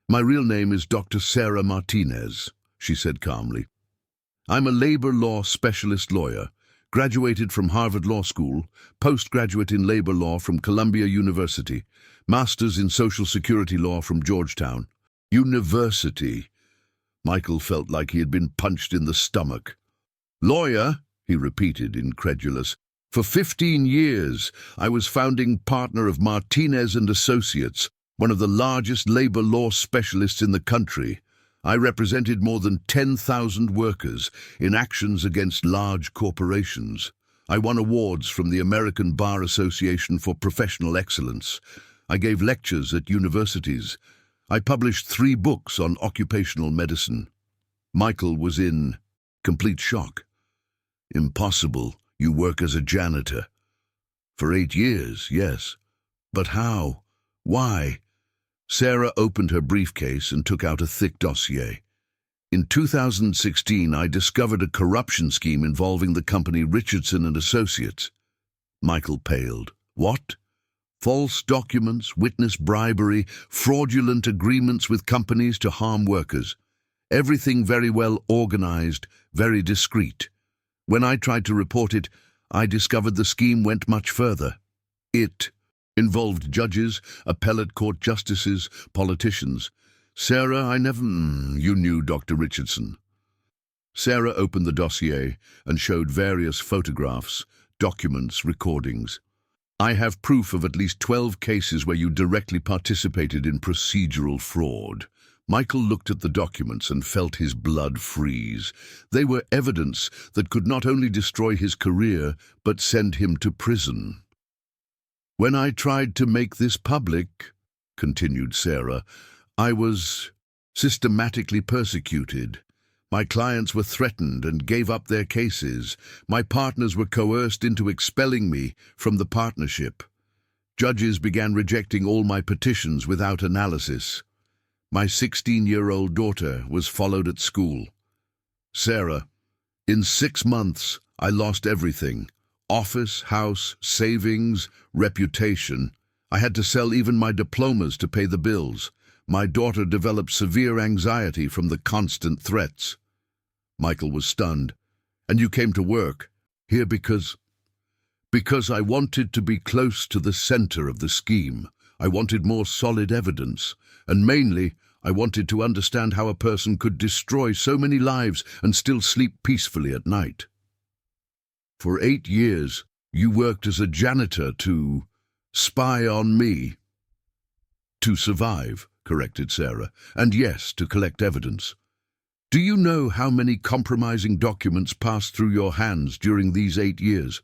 [SPEAKER 1] "My real name is Dr. Sarah Martinez," she said calmly. "I'm a labor law specialist lawyer, graduated from Harvard Law School, postgraduate in labor law from Columbia University, master's in Social Security law from Georgetown." University. Michael felt like he had been punched in the stomach. "Lawyer?" he repeated, incredulous. "For 15 years, I was founding partner of Martinez and Associates, one of the largest labor law specialists in the country. I represented more than 10,000 workers in actions against large corporations. I won awards from the American Bar Association for professional excellence. I gave lectures at universities. I published 3 books on occupational medicine." Michael was in complete shock. "Impossible. You work as a janitor." "For 8 years, yes. But how? Why?" Sarah opened her briefcase and took out a thick dossier. "In 2016, I discovered a corruption scheme involving the company Richardson and Associates." Michael paled. "What? False documents, witness bribery, fraudulent agreements with companies to harm workers. Everything very well organized, very discreet. When I tried to report it, I discovered the scheme went much further. It involved judges, appellate court justices, politicians. Sarah, I never... You knew, Dr. Richardson." Sarah opened the dossier and showed various photographs, documents, recordings. "I have proof of at least 12 cases where you directly participated in procedural fraud." Michael looked at the documents and felt his blood freeze. They were evidence that could not only destroy his career, but send him to prison. "When I tried to make this public," continued Sarah, "I was systematically persecuted. My clients were threatened and gave up their cases. My partners were coerced into expelling me from the partnership. Judges began rejecting all my petitions without analysis. My 16-year-old daughter was followed at school. Sarah, in 6 months, I lost everything. Office, house, savings, reputation. I had to sell even my diplomas to pay the bills. My daughter developed severe anxiety from the constant threats." Michael was stunned. "And you came to work here because I wanted to be close to the center of the scheme. I wanted more solid evidence, and mainly I wanted to understand how a person could destroy so many lives and still sleep peacefully at night." "For 8 years, you worked as a janitor to spy on me." "To survive," corrected Sarah, "and yes, to collect evidence. Do you know how many compromising documents passed through your hands during these 8 years?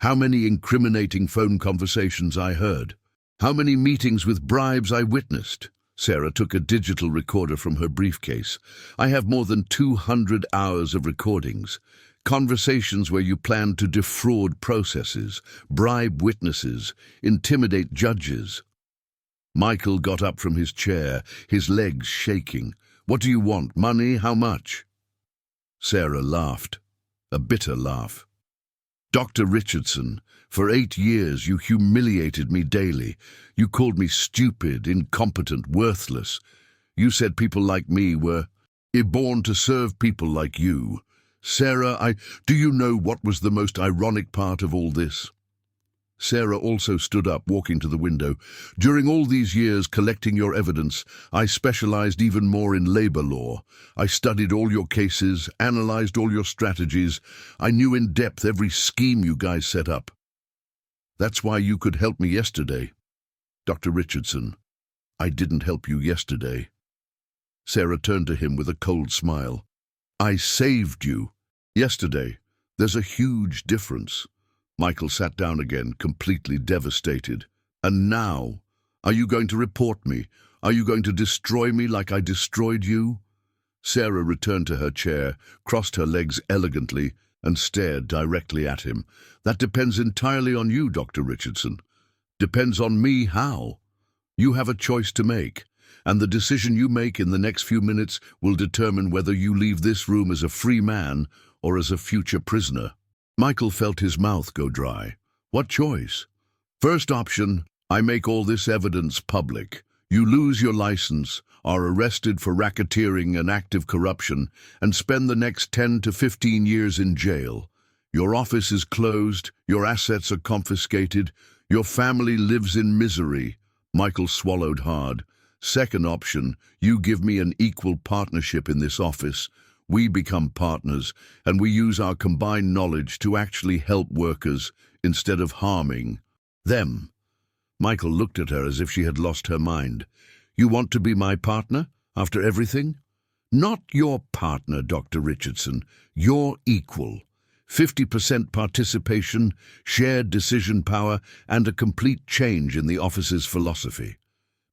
[SPEAKER 1] How many incriminating phone conversations I heard? How many meetings with bribes I witnessed?" Sarah took a digital recorder from her briefcase. "I have more than 200 hours of recordings. Conversations where you planned to defraud processes, bribe witnesses, intimidate judges." Michael got up from his chair, his legs shaking. "What do you want? Money? How much?" Sarah laughed, a bitter laugh. "Dr. Richardson, for 8 years you humiliated me daily. You called me stupid, incompetent, worthless. You said people like me were born to serve people like you. Sarah, do you know what was the most ironic part of all this?" Sarah also stood up, walking to the window. "During all these years collecting your evidence, I specialized even more in labor law. I studied all your cases, analyzed all your strategies. I knew in depth every scheme you guys set up. That's why you could help me yesterday. Dr. Richardson, I didn't help you yesterday." Sarah turned to him with a cold smile. "I saved you. Yesterday, there's a huge difference. Michael sat down again, completely devastated. And now, are you going to report me? Are you going to destroy me like I destroyed you? Sarah returned to her chair, crossed her legs elegantly, and stared directly at him. That depends entirely on you, Dr. Richardson. Depends on me how? You have a choice to make, and the decision you make in the next few minutes will determine whether you leave this room as a free man or as a future prisoner. Michael felt his mouth go dry. What choice? First option, I make all this evidence public. You lose your license, are arrested for racketeering and active corruption, and spend the next 10 to 15 years in jail. Your office is closed, your assets are confiscated, your family lives in misery. Michael swallowed hard. Second option, you give me an equal partnership in this office. We become partners, and we use our combined knowledge to actually help workers instead of harming them. Michael looked at her as if she had lost her mind. You want to be my partner, after everything? Not your partner, Dr. Richardson. Your equal. 50% participation, shared decision power, and a complete change in the office's philosophy.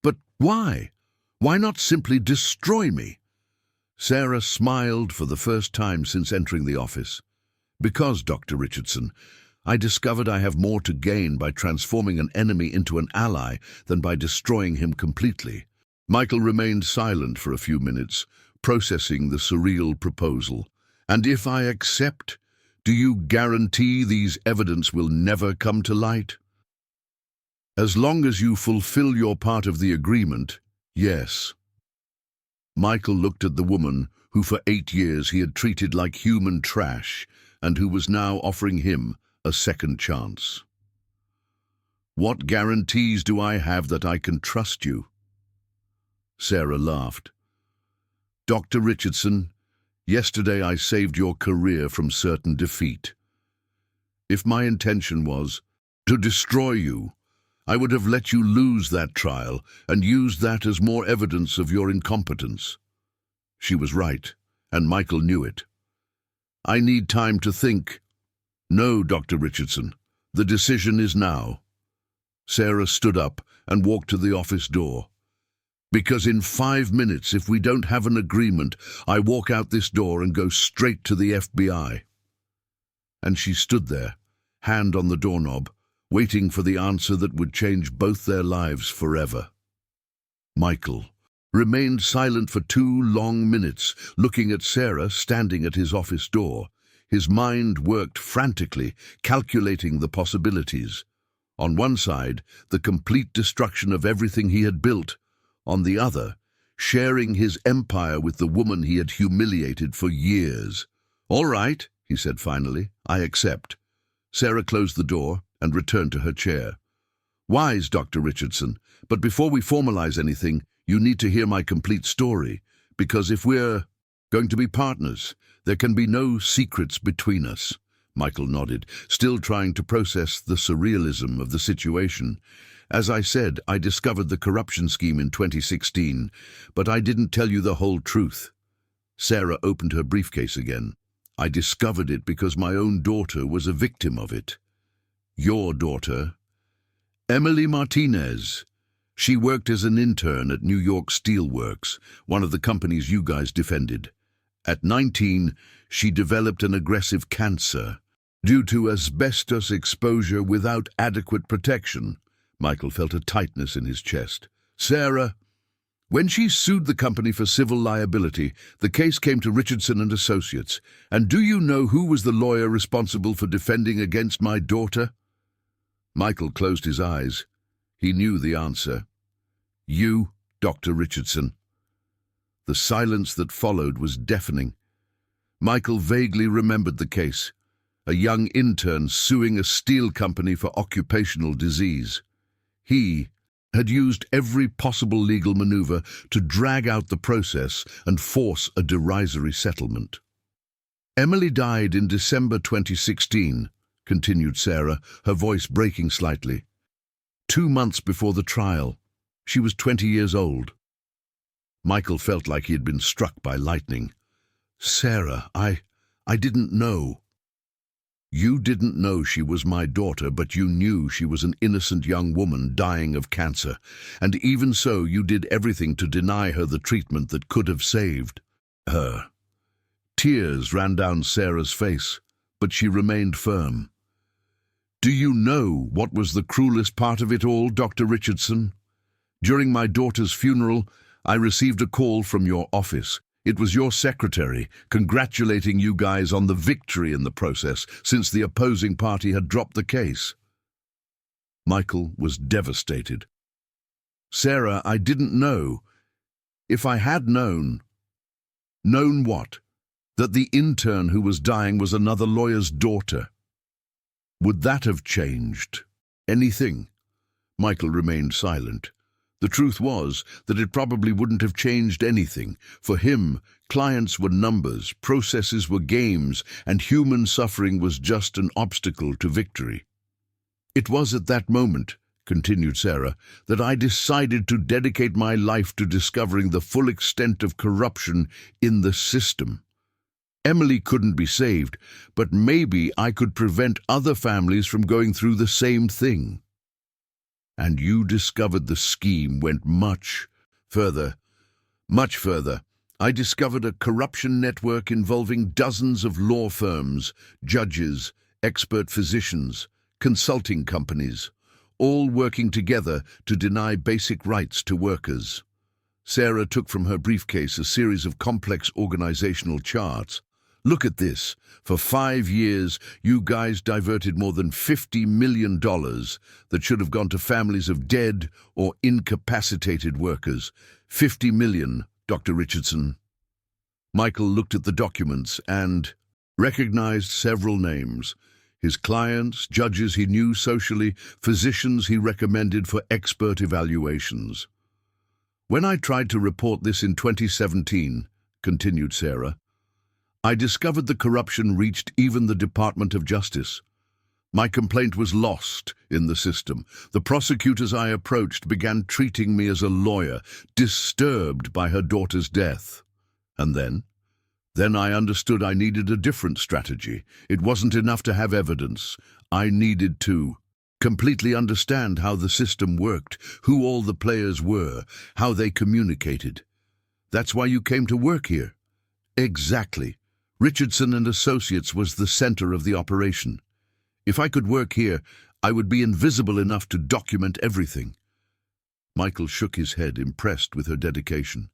[SPEAKER 1] But why? Why not simply destroy me? Sarah smiled for the first time since entering the office. Because, Dr. Richardson, I discovered I have more to gain by transforming an enemy into an ally than by destroying him completely. Michael remained silent for a few minutes, processing the surreal proposal. And if I accept, do you guarantee these evidence will never come to light? As long as you fulfill your part of the agreement, yes. Michael looked at the woman who for 8 years he had treated like human trash and who was now offering him a second chance. What guarantees do I have that I can trust you? Sarah laughed. Dr. Richardson, yesterday I saved your career from certain defeat. If my intention was to destroy you, I would have let you lose that trial and used that as more evidence of your incompetence. She was right, and Michael knew it. I need time to think. No, Dr. Richardson, the decision is now. Sarah stood up and walked to the office door. Because in 5 minutes, if we don't have an agreement, I walk out this door and go straight to the FBI. And she stood there, hand on the doorknob, waiting for the answer that would change both their lives forever. Michael remained silent for 2 long minutes, looking at Sarah standing at his office door. His mind worked frantically, calculating the possibilities. On one side, the complete destruction of everything he had built. On the other, sharing his empire with the woman he had humiliated for years. All right, he said finally, I accept. Sarah closed the door and returned to her chair. Wise, Dr. Richardson, but before we formalize anything, you need to hear my complete story, because if we're going to be partners, there can be no secrets between us. Michael nodded, still trying to process the surrealism of the situation. As I said, I discovered the corruption scheme in 2016, but I didn't tell you the whole truth. Sarah opened her briefcase again. I discovered it because my own daughter was a victim of it. Your daughter, Emily Martinez. She worked as an intern at New York Steelworks, one of the companies you guys defended. At 19, she developed an aggressive cancer due to asbestos exposure without adequate protection. Michael felt a tightness in his chest. Sarah, when she sued the company for civil liability, the case came to Richardson and Associates. And do you know who was the lawyer responsible for defending against my daughter? Michael closed his eyes. He knew the answer. You, Dr. Richardson. The silence that followed was deafening. Michael vaguely remembered the case. A young intern suing a steel company for occupational disease. He had used every possible legal maneuver to drag out the process and force a derisory settlement. Emily died in December 2016, continued Sarah, her voice breaking slightly. 2 months before the trial. She was 20 years old. Michael felt like he had been struck by lightning. Sarah, I I didn't know. You didn't know she was my daughter, but you knew she was an innocent young woman dying of cancer, and even so you did everything to deny her the treatment that could have saved her. Tears ran down Sarah's face, but she remained firm. Do you know what was the cruelest part of it all, Dr. Richardson? During my daughter's funeral, I received a call from your office. It was your secretary congratulating you guys on the victory in the process, since the opposing party had dropped the case. Michael was devastated. Sarah, I didn't know. If I had known. Known what? That the intern who was dying was another lawyer's daughter. Would that have changed anything? Michael remained silent. The truth was that it probably wouldn't have changed anything. For him, clients were numbers, processes were games, and human suffering was just an obstacle to victory. It was at that moment, continued Sarah, that I decided to dedicate my life to discovering the full extent of corruption in the system. Emily couldn't be saved, but maybe I could prevent other families from going through the same thing. And you discovered the scheme went much further. Much further. I discovered a corruption network involving dozens of law firms, judges, expert physicians, consulting companies, all working together to deny basic rights to workers. Sarah took from her briefcase a series of complex organizational charts. Look at this. For 5 years, you guys diverted more than $50 million that should have gone to families of dead or incapacitated workers. 50 million, Dr. Richardson. Michael looked at the documents and recognized several names. His clients, judges he knew socially, physicians he recommended for expert evaluations. When I tried to report this in 2017, continued Sarah, I discovered the corruption reached even the Department of Justice. My complaint was lost in the system. The prosecutors I approached began treating me as a lawyer, disturbed by her daughter's death. And then I understood I needed a different strategy. It wasn't enough to have evidence. I needed to completely understand how the system worked, who all the players were, how they communicated. That's why you came to work here. Exactly. Richardson and Associates was the center of the operation. If I could work here, I would be invisible enough to document everything. Michael shook his head, impressed with her dedication.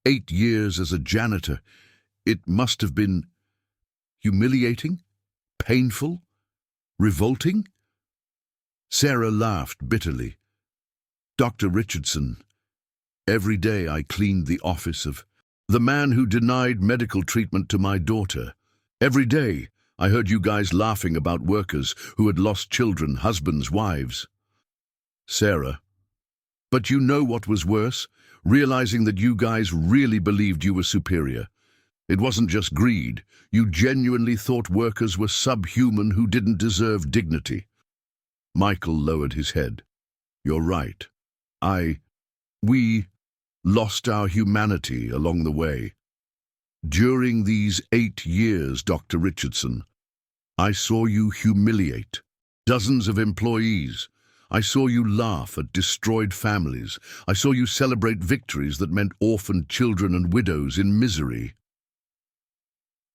[SPEAKER 1] 8 years as a janitor. It must have been humiliating, painful, revolting. Sarah laughed bitterly. Dr. Richardson, every day I cleaned the office of the man who denied medical treatment to my daughter. Every day, I heard you guys laughing about workers who had lost children, husbands, wives. Sarah, but you know what was worse? Realizing that you guys really believed you were superior. It wasn't just greed. You genuinely thought workers were subhuman who didn't deserve dignity. Michael lowered his head. You're right. We lost our humanity along the way. During these 8 years, Dr. Richardson, I saw you humiliate dozens of employees. I saw you laugh at destroyed families. I saw you celebrate victories that meant orphaned children and widows in misery.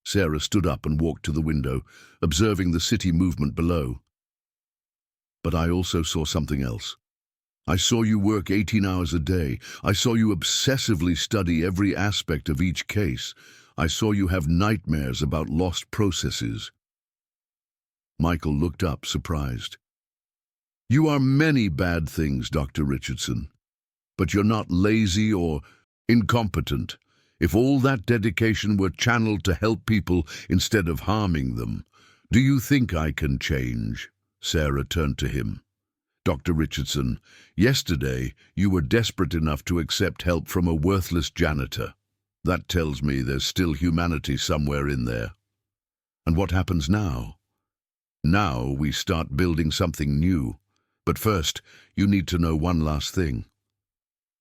[SPEAKER 1] Sarah stood up and walked to the window, observing the city movement below. But I also saw something else. I saw you work 18 hours a day. I saw you obsessively study every aspect of each case. I saw you have nightmares about lost processes. Michael looked up, surprised. You are many bad things, Dr. Richardson, but you're not lazy or incompetent. If all that dedication were channeled to help people instead of harming them, do you think I can change? Sarah turned to him. Dr. Richardson, yesterday you were desperate enough to accept help from a worthless janitor. That tells me there's still humanity somewhere in there. And what happens now? Now we start building something new. But first, you need to know one last thing.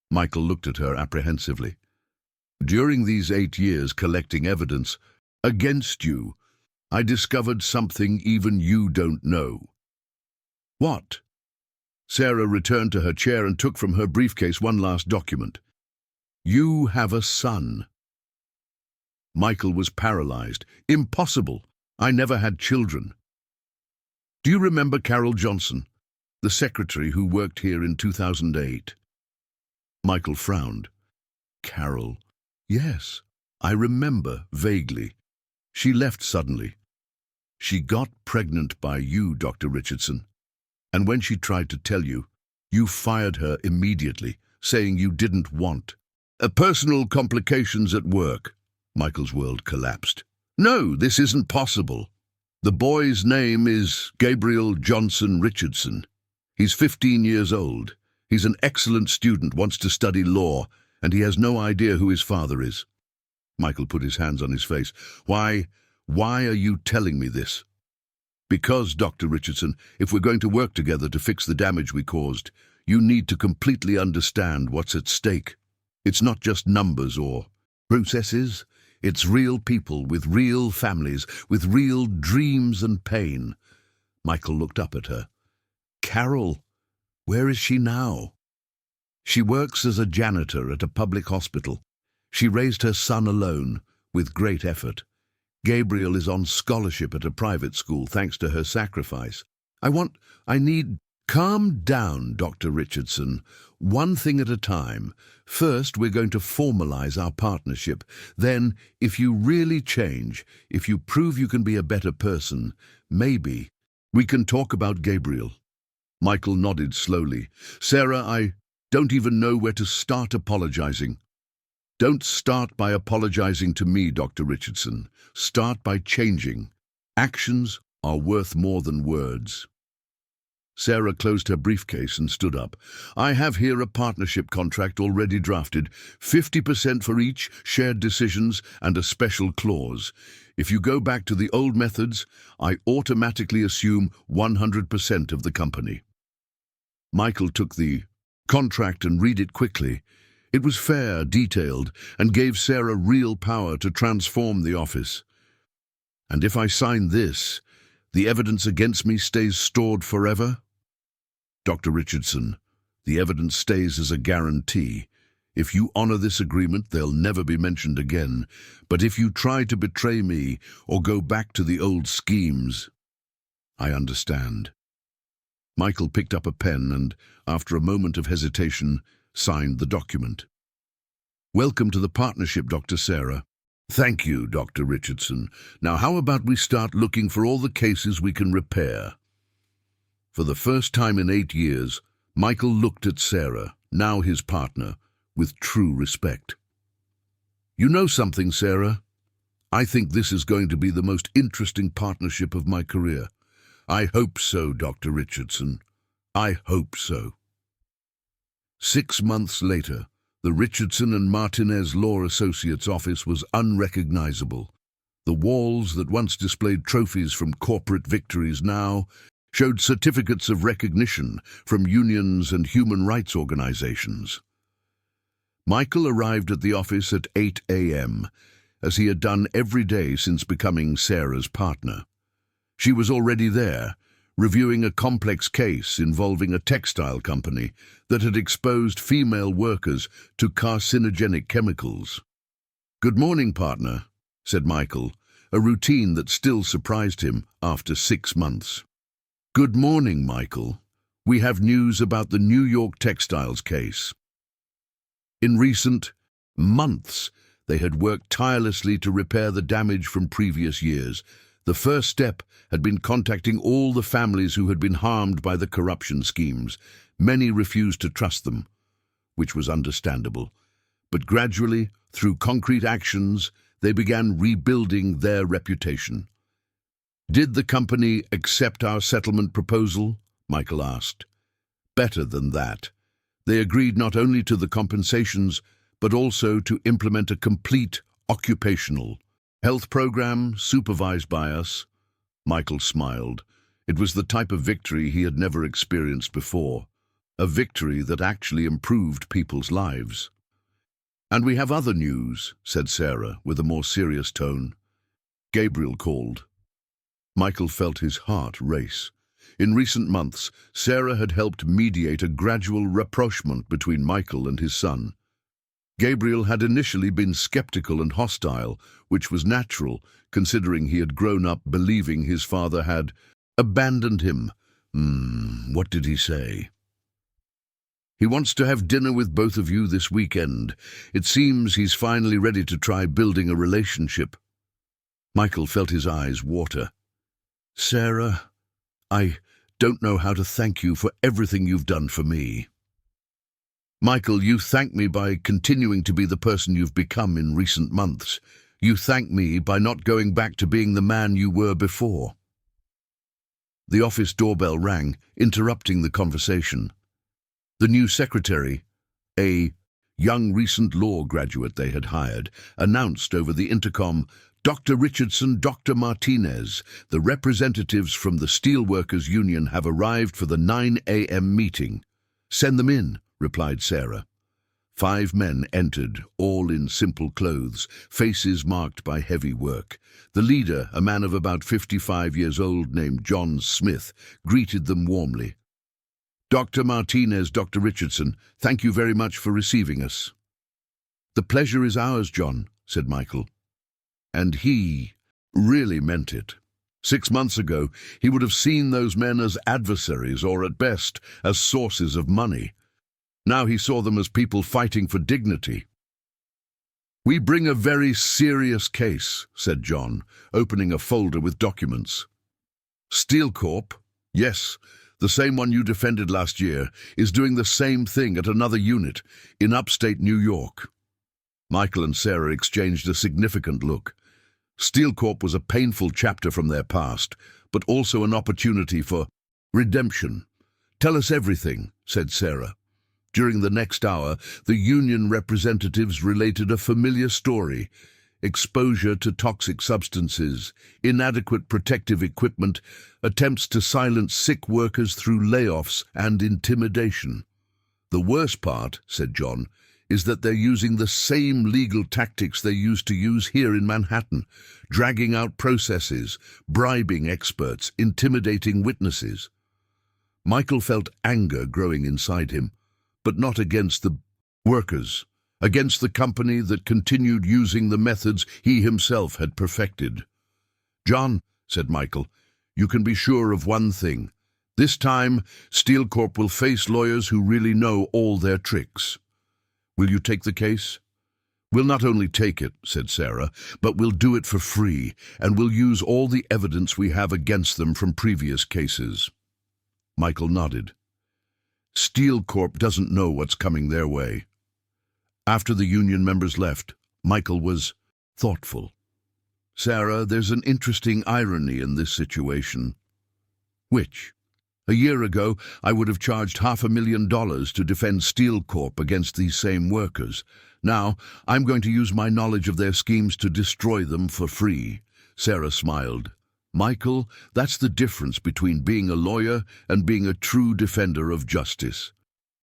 [SPEAKER 1] Michael looked at her apprehensively. During these 8 years collecting evidence against you, I discovered something even you don't know. What? Sarah returned to her chair and took from her briefcase one last document. You have a son. Michael was paralyzed. Impossible. I never had children. Do you remember Carol Johnson, the secretary who worked here in 2008? Michael frowned. Carol? Yes, I remember vaguely. She left suddenly. She got pregnant by you, Dr. Richardson. And when she tried to tell you, you fired her immediately, saying you didn't want. Personal complications at work. Michael's world collapsed. No, this isn't possible. The boy's name is Gabriel Johnson Richardson. He's 15 years old. He's an excellent student, wants to study law, and he has no idea who his father is. Michael put his hands on his face. Why are you telling me this? Because, Dr. Richardson, if we're going to work together to fix the damage we caused, you need to completely understand what's at stake. It's not just numbers or processes. It's real people with real families, with real dreams and pain. Michael looked up at her. Carol, where is she now? She works as a janitor at a public hospital. She raised her son alone, with great effort. Gabriel is on scholarship at a private school thanks to her sacrifice. Calm down, Dr. Richardson. One thing at a time. First, we're going to formalize our partnership. Then, if you really change, if you prove you can be a better person, maybe we can talk about Gabriel. Michael nodded slowly. Sarah, I don't even know where to start apologizing. Don't start by apologizing to me, Dr. Richardson. Start by changing. Actions are worth more than words. Sarah closed her briefcase and stood up. I have here a partnership contract already drafted, 50% for each, shared decisions, and a special clause. If you go back to the old methods, I automatically assume 100% of the company. Michael took the contract and read it quickly. It was fair, detailed, and gave Sarah real power to transform the office. And if I sign this, the evidence against me stays stored forever? Dr. Richardson, the evidence stays as a guarantee. If you honor this agreement, they'll never be mentioned again. But if you try to betray me or go back to the old schemes, I understand. Michael picked up a pen and, after a moment of hesitation, signed the document. Welcome to the partnership, Dr. Sarah. Thank you, Dr. Richardson. Now how about we start looking for all the cases we can repair? For the first time in 8 years, Michael looked at Sarah, now his partner, with true respect. You know something, Sarah? I think this is going to be the most interesting partnership of my career. I hope so, Dr. Richardson. I hope so. 6 months later, the Richardson and Martinez Law Associates office was unrecognizable. The walls that once displayed trophies from corporate victories now showed certificates of recognition from unions and human rights organizations. Michael arrived at the office at 8 a.m., as he had done every day since becoming Sarah's partner. She was already there, reviewing a complex case involving a textile company that had exposed female workers to carcinogenic chemicals. Good morning, partner, said Michael, a routine that still surprised him after 6 months. Good morning, Michael. We have news about the New York textiles case. In recent months, they had worked tirelessly to repair the damage from previous years. The first step had been contacting all the families who had been harmed by the corruption schemes. Many refused to trust them, which was understandable. But gradually, through concrete actions, they began rebuilding their reputation. Did the company accept our settlement proposal? Michael asked. Better than that. They agreed not only to the compensations, but also to implement a complete occupational health program supervised by us. Michael smiled. It was the type of victory he had never experienced before. A victory that actually improved people's lives. And we have other news, said Sarah, with a more serious tone. Gabriel called. Michael felt his heart race. In recent months, Sarah had helped mediate a gradual rapprochement between Michael and his son. Gabriel had initially been skeptical and hostile, which was natural, considering he had grown up believing his father had abandoned him. What did he say? He wants to have dinner with both of you this weekend. It seems he's finally ready to try building a relationship. Michael felt his eyes water. Sarah, I don't know how to thank you for everything you've done for me. Michael, you thank me by continuing to be the person you've become in recent months. You thank me by not going back to being the man you were before. The office doorbell rang, interrupting the conversation. The new secretary, a young recent law graduate they had hired, announced over the intercom, Dr. Richardson, Dr. Martinez, the representatives from the Steelworkers Union have arrived for the 9 a.m. meeting. Send them in, replied Sarah. 5 men entered, all in simple clothes, faces marked by heavy work. The leader, a man of about 55 years old named John Smith, greeted them warmly. Dr. Martinez, Dr. Richardson, thank you very much for receiving us. The pleasure is ours, John, said Michael. And he really meant it. 6 months ago, he would have seen those men as adversaries or, at best, as sources of money. Now he saw them as people fighting for dignity. We bring a very serious case, said John, opening a folder with documents. Steel Corp, yes, the same one you defended last year, is doing the same thing at another unit in upstate New York. Michael and Sarah exchanged a significant look. Steel Corp was a painful chapter from their past, but also an opportunity for redemption. Tell us everything, said Sarah. During the next hour, the union representatives related a familiar story: exposure to toxic substances, inadequate protective equipment, attempts to silence sick workers through layoffs and intimidation. The worst part, said John, is that they're using the same legal tactics they used to use here in Manhattan, dragging out processes, bribing experts, intimidating witnesses. Michael felt anger growing inside him, but not against the workers, against the company that continued using the methods he himself had perfected. John, said Michael, you can be sure of one thing. This time, Steel Corp will face lawyers who really know all their tricks. Will you take the case? We'll not only take it, said Sarah, but we'll do it for free, and we'll use all the evidence we have against them from previous cases. Michael nodded. Steel Corp doesn't know what's coming their way. After the union members left, Michael was thoughtful. Sarah, there's an interesting irony in this situation. Which? A year ago, I would have charged $500,000 to defend Steel Corp against these same workers. Now, I'm going to use my knowledge of their schemes to destroy them for free. Sarah smiled. Michael, that's the difference between being a lawyer and being a true defender of justice.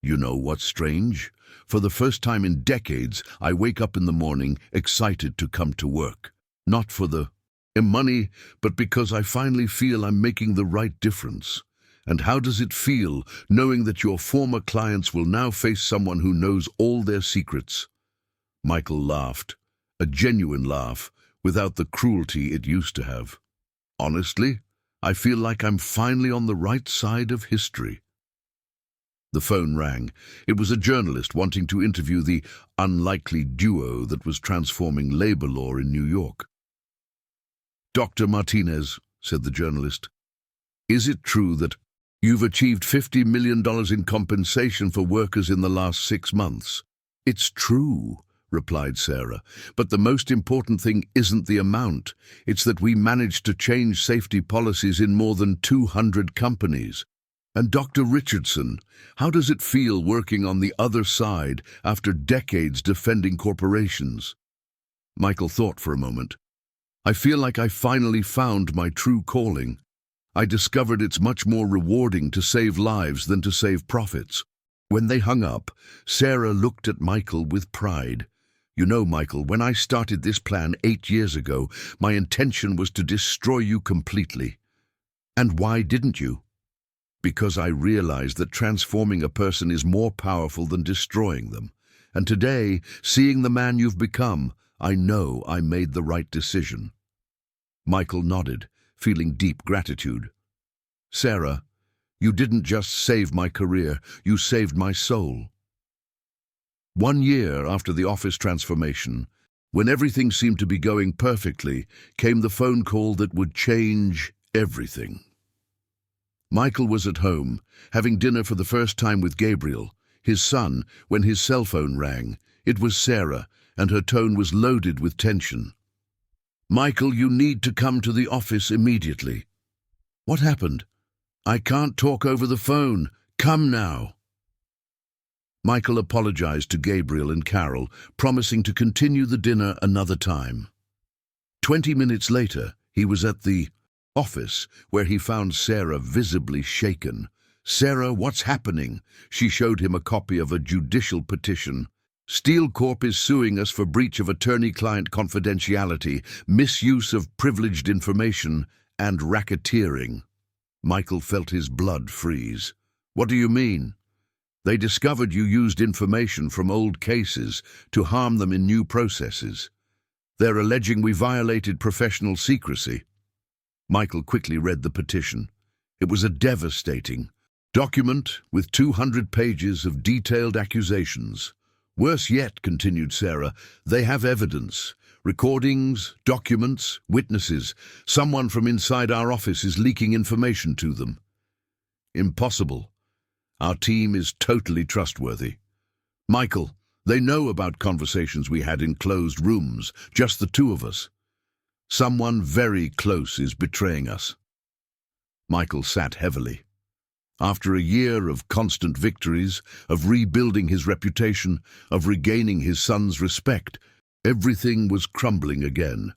[SPEAKER 1] You know what's strange? For the first time in decades, I wake up in the morning excited to come to work. Not for the money, but because I finally feel I'm making the right difference. And how does it feel, knowing that your former clients will now face someone who knows all their secrets? Michael laughed, a genuine laugh, without the cruelty it used to have. Honestly, I feel like I'm finally on the right side of history. The phone rang. It was a journalist wanting to interview the unlikely duo that was transforming labor law in New York. Dr. Martinez, said the journalist, is it true that you've achieved $50 million in compensation for workers in the last 6 months? It's true, replied Sarah, but the most important thing isn't the amount. It's that we managed to change safety policies in more than 200 companies. And Dr. Richardson, how does it feel working on the other side after decades defending corporations? Michael thought for a moment. I feel like I finally found my true calling. I discovered it's much more rewarding to save lives than to save profits. When they hung up, Sarah looked at Michael with pride. You know, Michael, when I started this plan 8 years ago, my intention was to destroy you completely. And why didn't you? Because I realized that transforming a person is more powerful than destroying them. And today, seeing the man you've become, I know I made the right decision. Michael nodded, feeling deep gratitude. Sarah, you didn't just save my career, you saved my soul. 1 year after the office transformation, when everything seemed to be going perfectly, came the phone call that would change everything. Michael was at home, having dinner for the first time with Gabriel, his son, when his cell phone rang. It was Sarah, and her tone was loaded with tension. "Michael, you need to come to the office immediately." "What happened?" "I can't talk over the phone. Come now." Michael apologized to Gabriel and Carol, promising to continue the dinner another time. 20 minutes later, he was at the office, where he found Sarah visibly shaken. "Sarah, what's happening?" She showed him a copy of a judicial petition. "Steel Corp is suing us for breach of attorney-client confidentiality, misuse of privileged information, and racketeering." Michael felt his blood freeze. "What do you mean?" "They discovered you used information from old cases to harm them in new processes. They're alleging we violated professional secrecy." Michael quickly read the petition. It was a devastating document with 200 pages of detailed accusations. "Worse yet," continued Sarah, "they have evidence. Recordings, documents, witnesses. Someone from inside our office is leaking information to them." "Impossible. Our team is totally trustworthy." "Michael, they know about conversations we had in closed rooms, just the two of us. Someone very close is betraying us." Michael sat heavily. After a year of constant victories, of rebuilding his reputation, of regaining his son's respect, everything was crumbling again.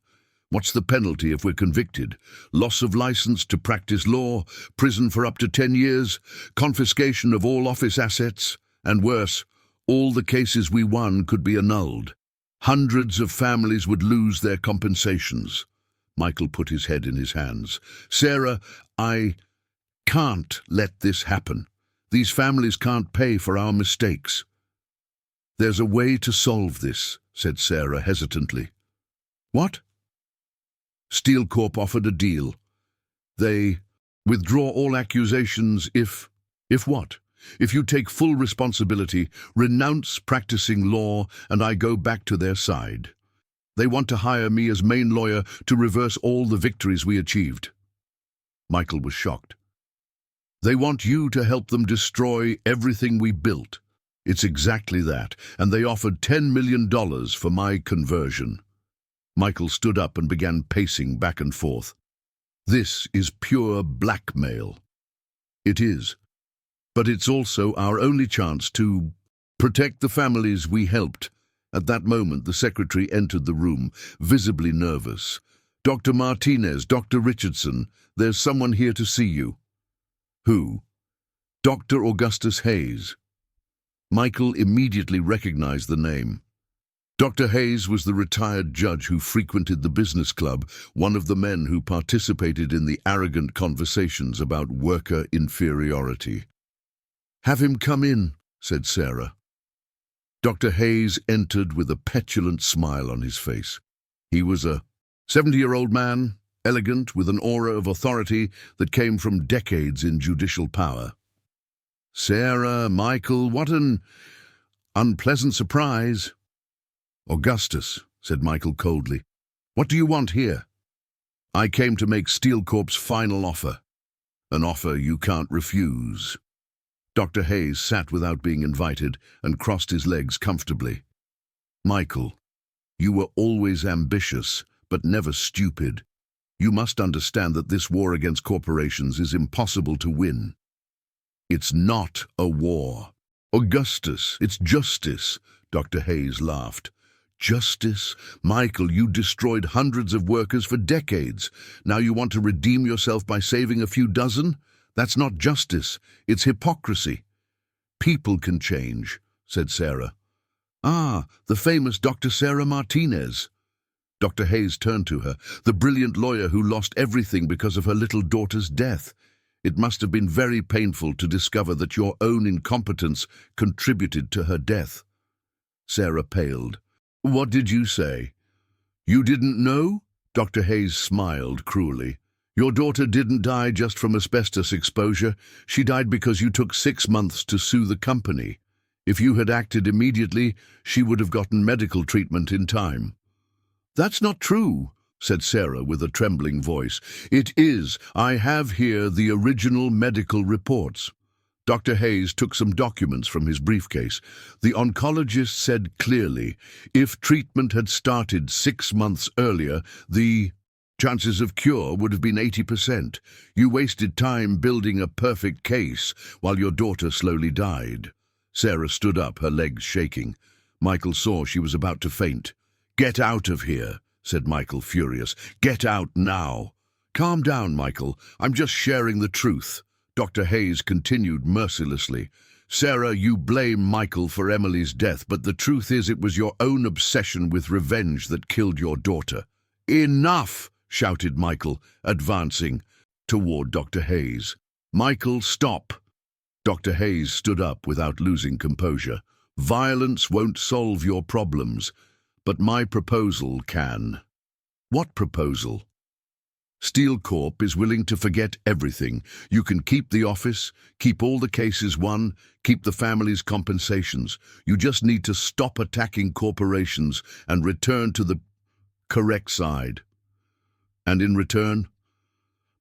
[SPEAKER 1] What's the penalty if we're convicted? Loss of license to practice law, prison for up to 10 years, confiscation of all office assets, and worse, all the cases we won could be annulled. Hundreds of families would lose their compensations. Michael put his head in his hands. "Sarah, I can't let this happen. These families can't pay for our mistakes." "There's a way to solve this," said Sarah hesitantly. "What?" "Steel Corp offered a deal. They withdraw all accusations if what? If you take full responsibility, renounce practicing law, and I go back to their side. They want to hire me as main lawyer to reverse all the victories we achieved." Michael was shocked. "They want you to help them destroy everything we built." "It's exactly that, and they offered $10 million for my conversion." Michael stood up and began pacing back and forth. "This is pure blackmail." "It is. But it's also our only chance to protect the families we helped." At that moment, the secretary entered the room, visibly nervous. "Dr. Martinez, Dr. Richardson, there's someone here to see you." "Who?" "Dr. Augustus Hayes." Michael immediately recognized the name. Dr. Hayes was the retired judge who frequented the business club, one of the men who participated in the arrogant conversations about worker inferiority. "Have him come in," said Sarah. Dr. Hayes entered with a petulant smile on his face. He was a 70-year-old man, elegant, with an aura of authority that came from decades in judicial power. "Sarah, Michael, what an unpleasant surprise." "Augustus," said Michael coldly, "what do you want here?" "I came to make Steel Corp's final offer. An offer you can't refuse." Dr. Hayes sat without being invited and crossed his legs comfortably. "Michael, you were always ambitious, but never stupid. You must understand that this war against corporations is impossible to win." "It's not a war." "Augustus, it's justice," Dr. Hayes laughed. "Justice? Michael, you destroyed hundreds of workers for decades. Now you want to redeem yourself by saving a few dozen? That's not justice, it's hypocrisy." "People can change," said Sarah. "Ah, the famous Dr. Sarah Martinez." Dr. Hayes turned to her, the brilliant lawyer who lost everything because of her little daughter's death. It must have been very painful to discover that your own incompetence contributed to her death. Sarah paled. What did you say? You didn't know? Dr. Hayes smiled cruelly. Your daughter didn't die just from asbestos exposure. She died because you took 6 months to sue the company. If you had acted immediately, she would have gotten medical treatment in time. That's not true, said Sarah with a trembling voice. It is. I have here the original medical reports. Dr. Hayes took some documents from his briefcase. The oncologist said clearly, if treatment had started 6 months earlier, the chances of cure would have been 80%. You wasted time building a perfect case while your daughter slowly died. Sarah stood up, her legs shaking. Michael saw she was about to faint. Get out of here, said Michael, furious. Get out now. Calm down, Michael. I'm just sharing the truth. Dr. Hayes continued mercilessly. Sarah, you blame Michael for Emily's death, but the truth is it was your own obsession with revenge that killed your daughter. Enough, shouted Michael, advancing toward Dr. Hayes. Michael, stop. Dr. Hayes stood up without losing composure. Violence won't solve your problems, but my proposal can. What proposal? Steel Corp is willing to forget everything. You can keep the office, keep all the cases won, keep the family's compensations. You just need to stop attacking corporations and return to the correct side. And in return,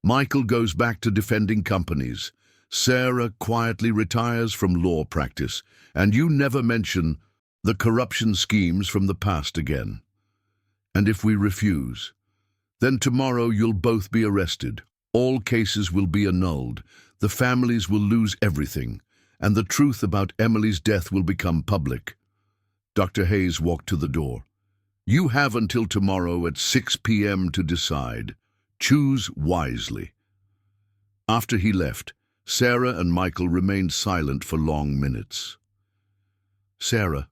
[SPEAKER 1] Michael goes back to defending companies. Sarah quietly retires from law practice, and you never mention the corruption schemes from the past again. And if we refuse, then tomorrow you'll both be arrested. All cases will be annulled. The families will lose everything, and the truth about Emily's death will become public. Dr. Hayes walked to the door. You have until tomorrow at 6 p.m. to decide. Choose wisely. After he left, Sarah and Michael remained silent for long minutes. Sarah,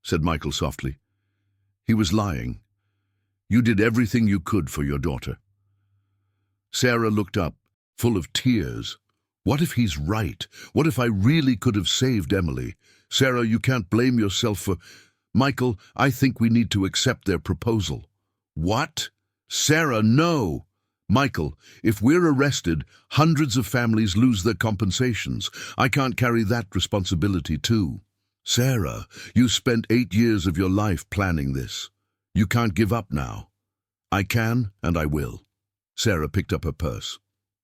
[SPEAKER 1] said Michael softly. He was lying. You did everything you could for your daughter. Sarah looked up, full of tears. What if he's right? What if I really could have saved Emily? Sarah, you can't blame yourself for... Michael, I think we need to accept their proposal. What? Sarah, no! Michael, if we're arrested, hundreds of families lose their compensations. I can't carry that responsibility too. Sarah, you spent 8 years of your life planning this. You can't give up now. I can, and I will. Sarah picked up her purse.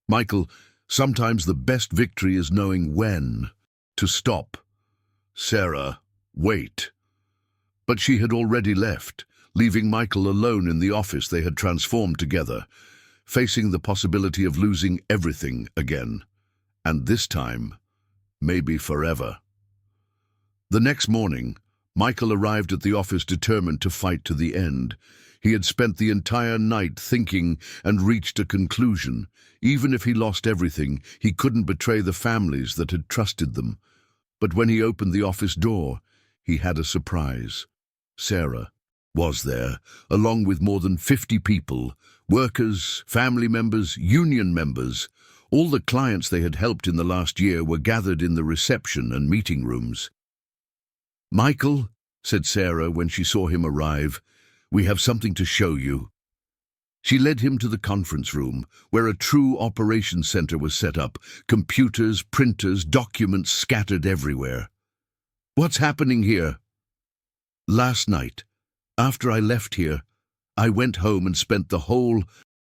[SPEAKER 1] Michael, sometimes the best victory is knowing when to stop. Sarah, wait. But she had already left, leaving Michael alone in the office they had transformed together, facing the possibility of losing everything again. And this time, maybe forever. The next morning, Michael arrived at the office determined to fight to the end. He had spent the entire night thinking and reached a conclusion. Even if he lost everything, he couldn't betray the families that had trusted them. But when he opened the office door, he had a surprise. Sarah was there, along with more than 50 people, workers, family members, union members. All the clients they had helped in the last year were gathered in the reception and meeting rooms. Michael, said Sarah when she saw him arrive, we have something to show you. She led him to the conference room, where a true operations center was set up, computers, printers, documents scattered everywhere. What's happening here? Last night, after I left here, I went home and spent the whole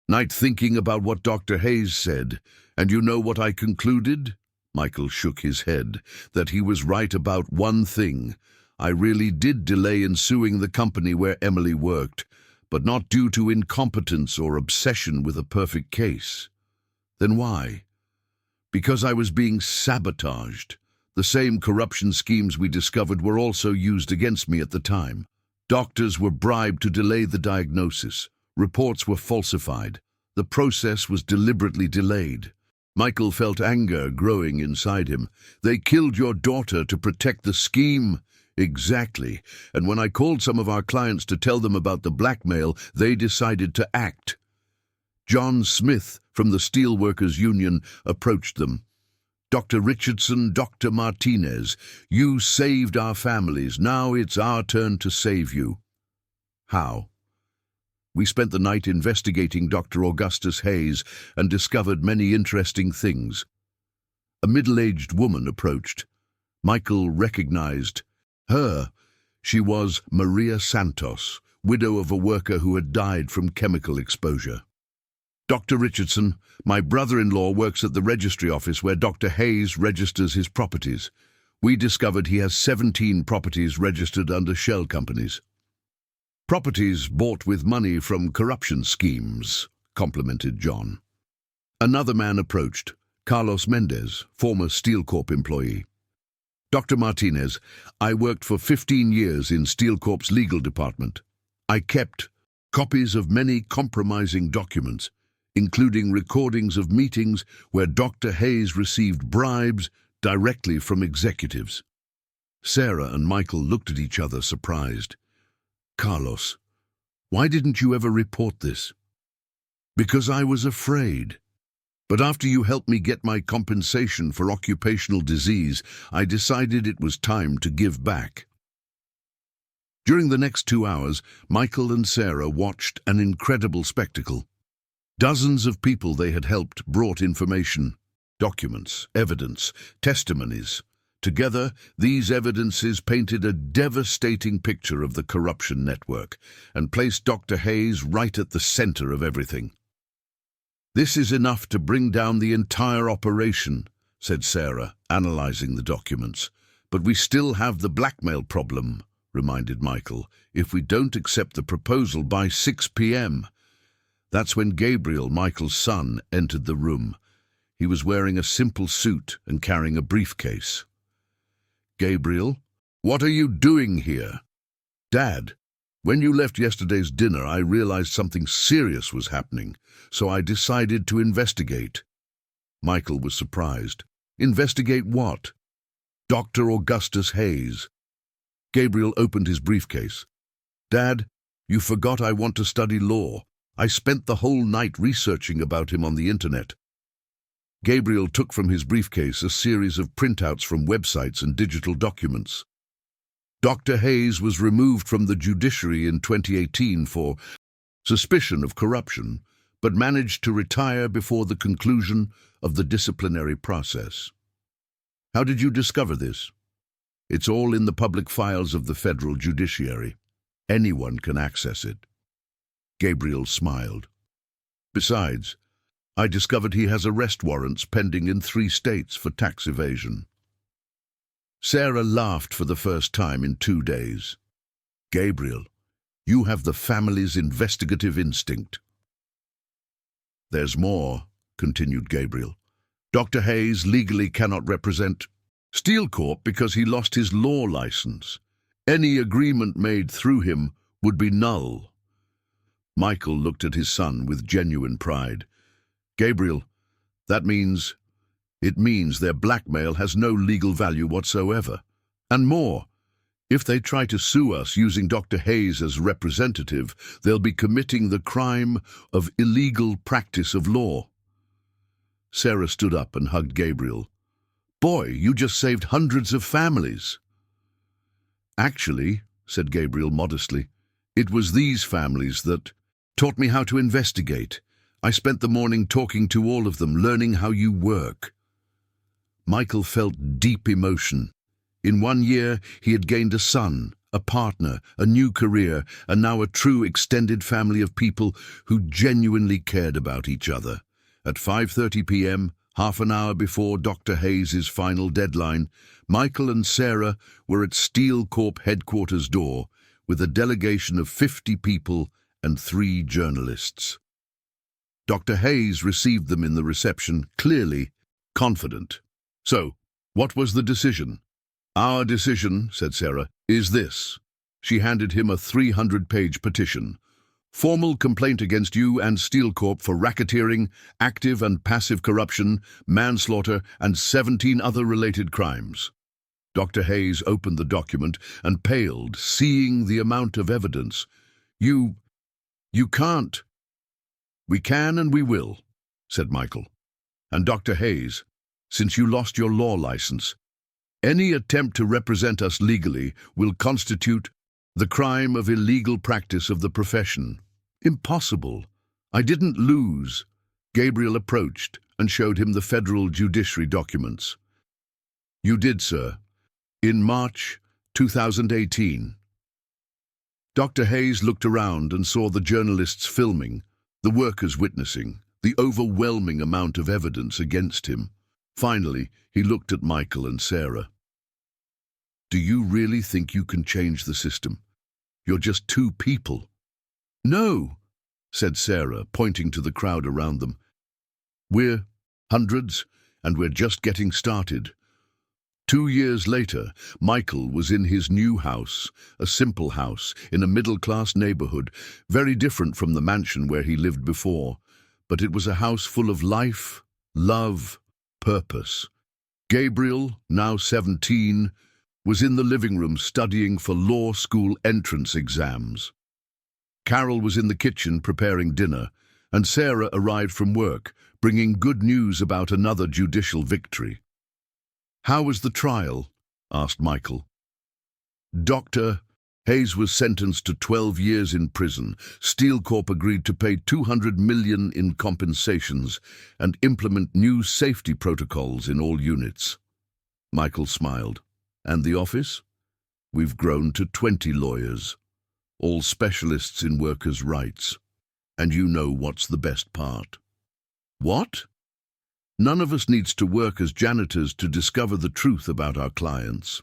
[SPEAKER 1] night thinking about what Dr. Hayes said, and you know what I concluded? Michael shook his head, that he was right about one thing. I really did delay in suing the company where Emily worked, but not due to incompetence or obsession with a perfect case. Then why? Because I was being sabotaged. The same corruption schemes we discovered were also used against me at the time. Doctors were bribed to delay the diagnosis. Reports were falsified. The process was deliberately delayed. Michael felt anger growing inside him. They killed your daughter to protect the scheme. Exactly. And when I called some of our clients to tell them about the blackmail, they decided to act. John Smith from the Steelworkers Union approached them. Dr. Richardson, Dr. Martinez, you saved our families. Now it's our turn to save you. How? We spent the night investigating Dr. Augustus Hayes and discovered many interesting things. A middle-aged woman approached. Michael recognized her. She was Maria Santos, widow of a worker who had died from chemical exposure. Dr. Richardson, my brother-in-law works at the registry office where Dr. Hayes registers his properties. We discovered he has 17 properties registered under shell companies. Properties bought with money from corruption schemes, complimented John. Another man approached, Carlos Mendez, former Steel Corp employee. Dr. Martinez, I worked for 15 years in Steel Corp's legal department. I kept copies of many compromising documents, including recordings of meetings where Dr. Hayes received bribes directly from executives. Sarah and Michael looked at each other surprised. Carlos, why didn't you ever report this? Because I was afraid. But after you helped me get my compensation for occupational disease, I decided it was time to give back. During the next 2 hours, Michael and Sarah watched an incredible spectacle. Dozens of people they had helped brought information, documents, evidence, testimonies. Together, these evidences painted a devastating picture of the corruption network and placed Dr. Hayes right at the center of everything. This is enough to bring down the entire operation, said Sarah, analyzing the documents. But we still have the blackmail problem, reminded Michael, if we don't accept the proposal by 6 p.m. That's when Gabriel, Michael's son, entered the room. He was wearing a simple suit and carrying a briefcase. Gabriel, what are you doing here? Dad, when you left yesterday's dinner, I realized something serious was happening, so I decided to investigate. Michael was surprised. Investigate what? Dr. Augustus Hayes. Gabriel opened his briefcase. Dad, you forgot I want to study law. I spent the whole night researching about him on the internet. Gabriel took from his briefcase a series of printouts from websites and digital documents. Dr. Hayes was removed from the judiciary in 2018 for suspicion of corruption, but managed to retire before the conclusion of the disciplinary process. How did you discover this? It's all in the public files of the federal judiciary. Anyone can access it. Gabriel smiled. Besides, I discovered he has arrest warrants pending in 3 states for tax evasion. Sarah laughed for the first time in 2 days. Gabriel, you have the family's investigative instinct. There's more, continued Gabriel. Dr. Hayes legally cannot represent Steel Corp because he lost his law license. Any agreement made through him would be null. Michael looked at his son with genuine pride. Gabriel, it means their blackmail has no legal value whatsoever. And more, if they try to sue us using Dr. Hayes as representative, they'll be committing the crime of illegal practice of law. Sarah stood up and hugged Gabriel. Boy, you just saved hundreds of families. Actually, said Gabriel modestly, it was these families that taught me how to investigate. I spent the morning talking to all of them, learning how you work. Michael felt deep emotion. In 1 year, he had gained a son, a partner, a new career, and now a true extended family of people who genuinely cared about each other. At 5:30 p.m., half an hour before Dr. Hayes' final deadline, Michael and Sarah were at Steel Corp headquarters door with a delegation of 50 people and 3 journalists. Dr. Hayes received them in the reception, clearly confident. So, what was the decision? Our decision, said Sarah, is this. She handed him a 300-page petition. Formal complaint against you and Steel Corp for racketeering, active and passive corruption, manslaughter, and 17 other related crimes. Dr. Hayes opened the document and paled, seeing the amount of evidence. You can't. We can and we will, said Michael. And Dr. Hayes, since you lost your law license, any attempt to represent us legally will constitute the crime of illegal practice of the profession. Impossible. I didn't lose. Gabriel approached and showed him the federal judiciary documents. You did, sir. In March 2018. Dr. Hayes looked around and saw the journalists filming, the workers witnessing, the overwhelming amount of evidence against him. Finally, he looked at Michael and Sarah. Do you really think you can change the system? You're just two people. No, said Sarah, pointing to the crowd around them. We're hundreds, and we're just getting started. 2 years later, Michael was in his new house, a simple house in a middle-class neighborhood, very different from the mansion where he lived before. But it was a house full of life, love, purpose. Gabriel, now 17, was in the living room studying for law school entrance exams. Carol was in the kitchen preparing dinner, and Sarah arrived from work, bringing good news about another judicial victory. How was the trial? Asked Michael. Dr. Hayes was sentenced to 12 years in prison. Steel Corp agreed to pay $200 million in compensations and implement new safety protocols in all units. Michael smiled. And the office? We've grown to 20 lawyers, all specialists in workers' rights. And you know what's the best part? What? None of us needs to work as janitors to discover the truth about our clients.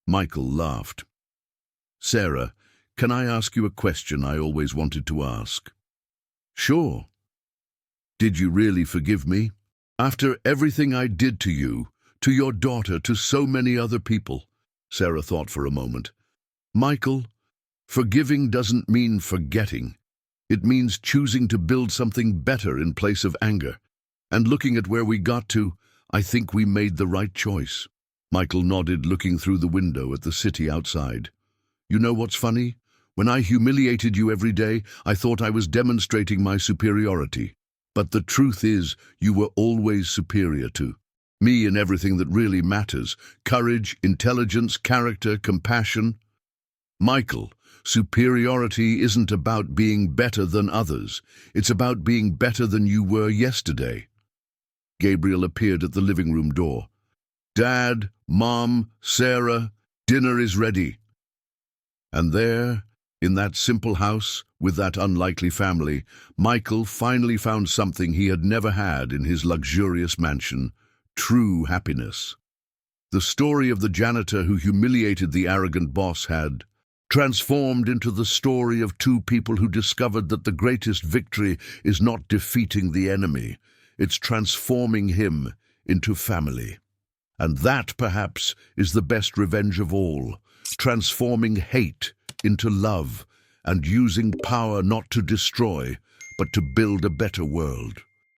[SPEAKER 1] Michael laughed. Sarah, can I ask you a question I always wanted to ask? Sure. Did you really forgive me? After everything I did to you, to your daughter, to so many other people? Sarah thought for a moment. Michael, forgiving doesn't mean forgetting. It means choosing to build something better in place of anger. And looking at where we got to, I think we made the right choice. Michael nodded, looking through the window at the city outside. You know what's funny? When I humiliated you every day, I thought I was demonstrating my superiority. But the truth is, you were always superior to me in everything that really matters. Courage, intelligence, character, compassion. Michael, superiority isn't about being better than others. It's about being better than you were yesterday. Gabriel appeared at the living room door. Dad, Mom, Sarah, dinner is ready. And there, in that simple house, with that unlikely family, Michael finally found something he had never had in his luxurious mansion: true happiness. The story of the janitor who humiliated the arrogant boss had transformed into the story of two people who discovered that the greatest victory is not defeating the enemy, it's transforming him into family. And that, perhaps, is the best revenge of all, transforming hate into love and using power not to destroy, but to build a better world.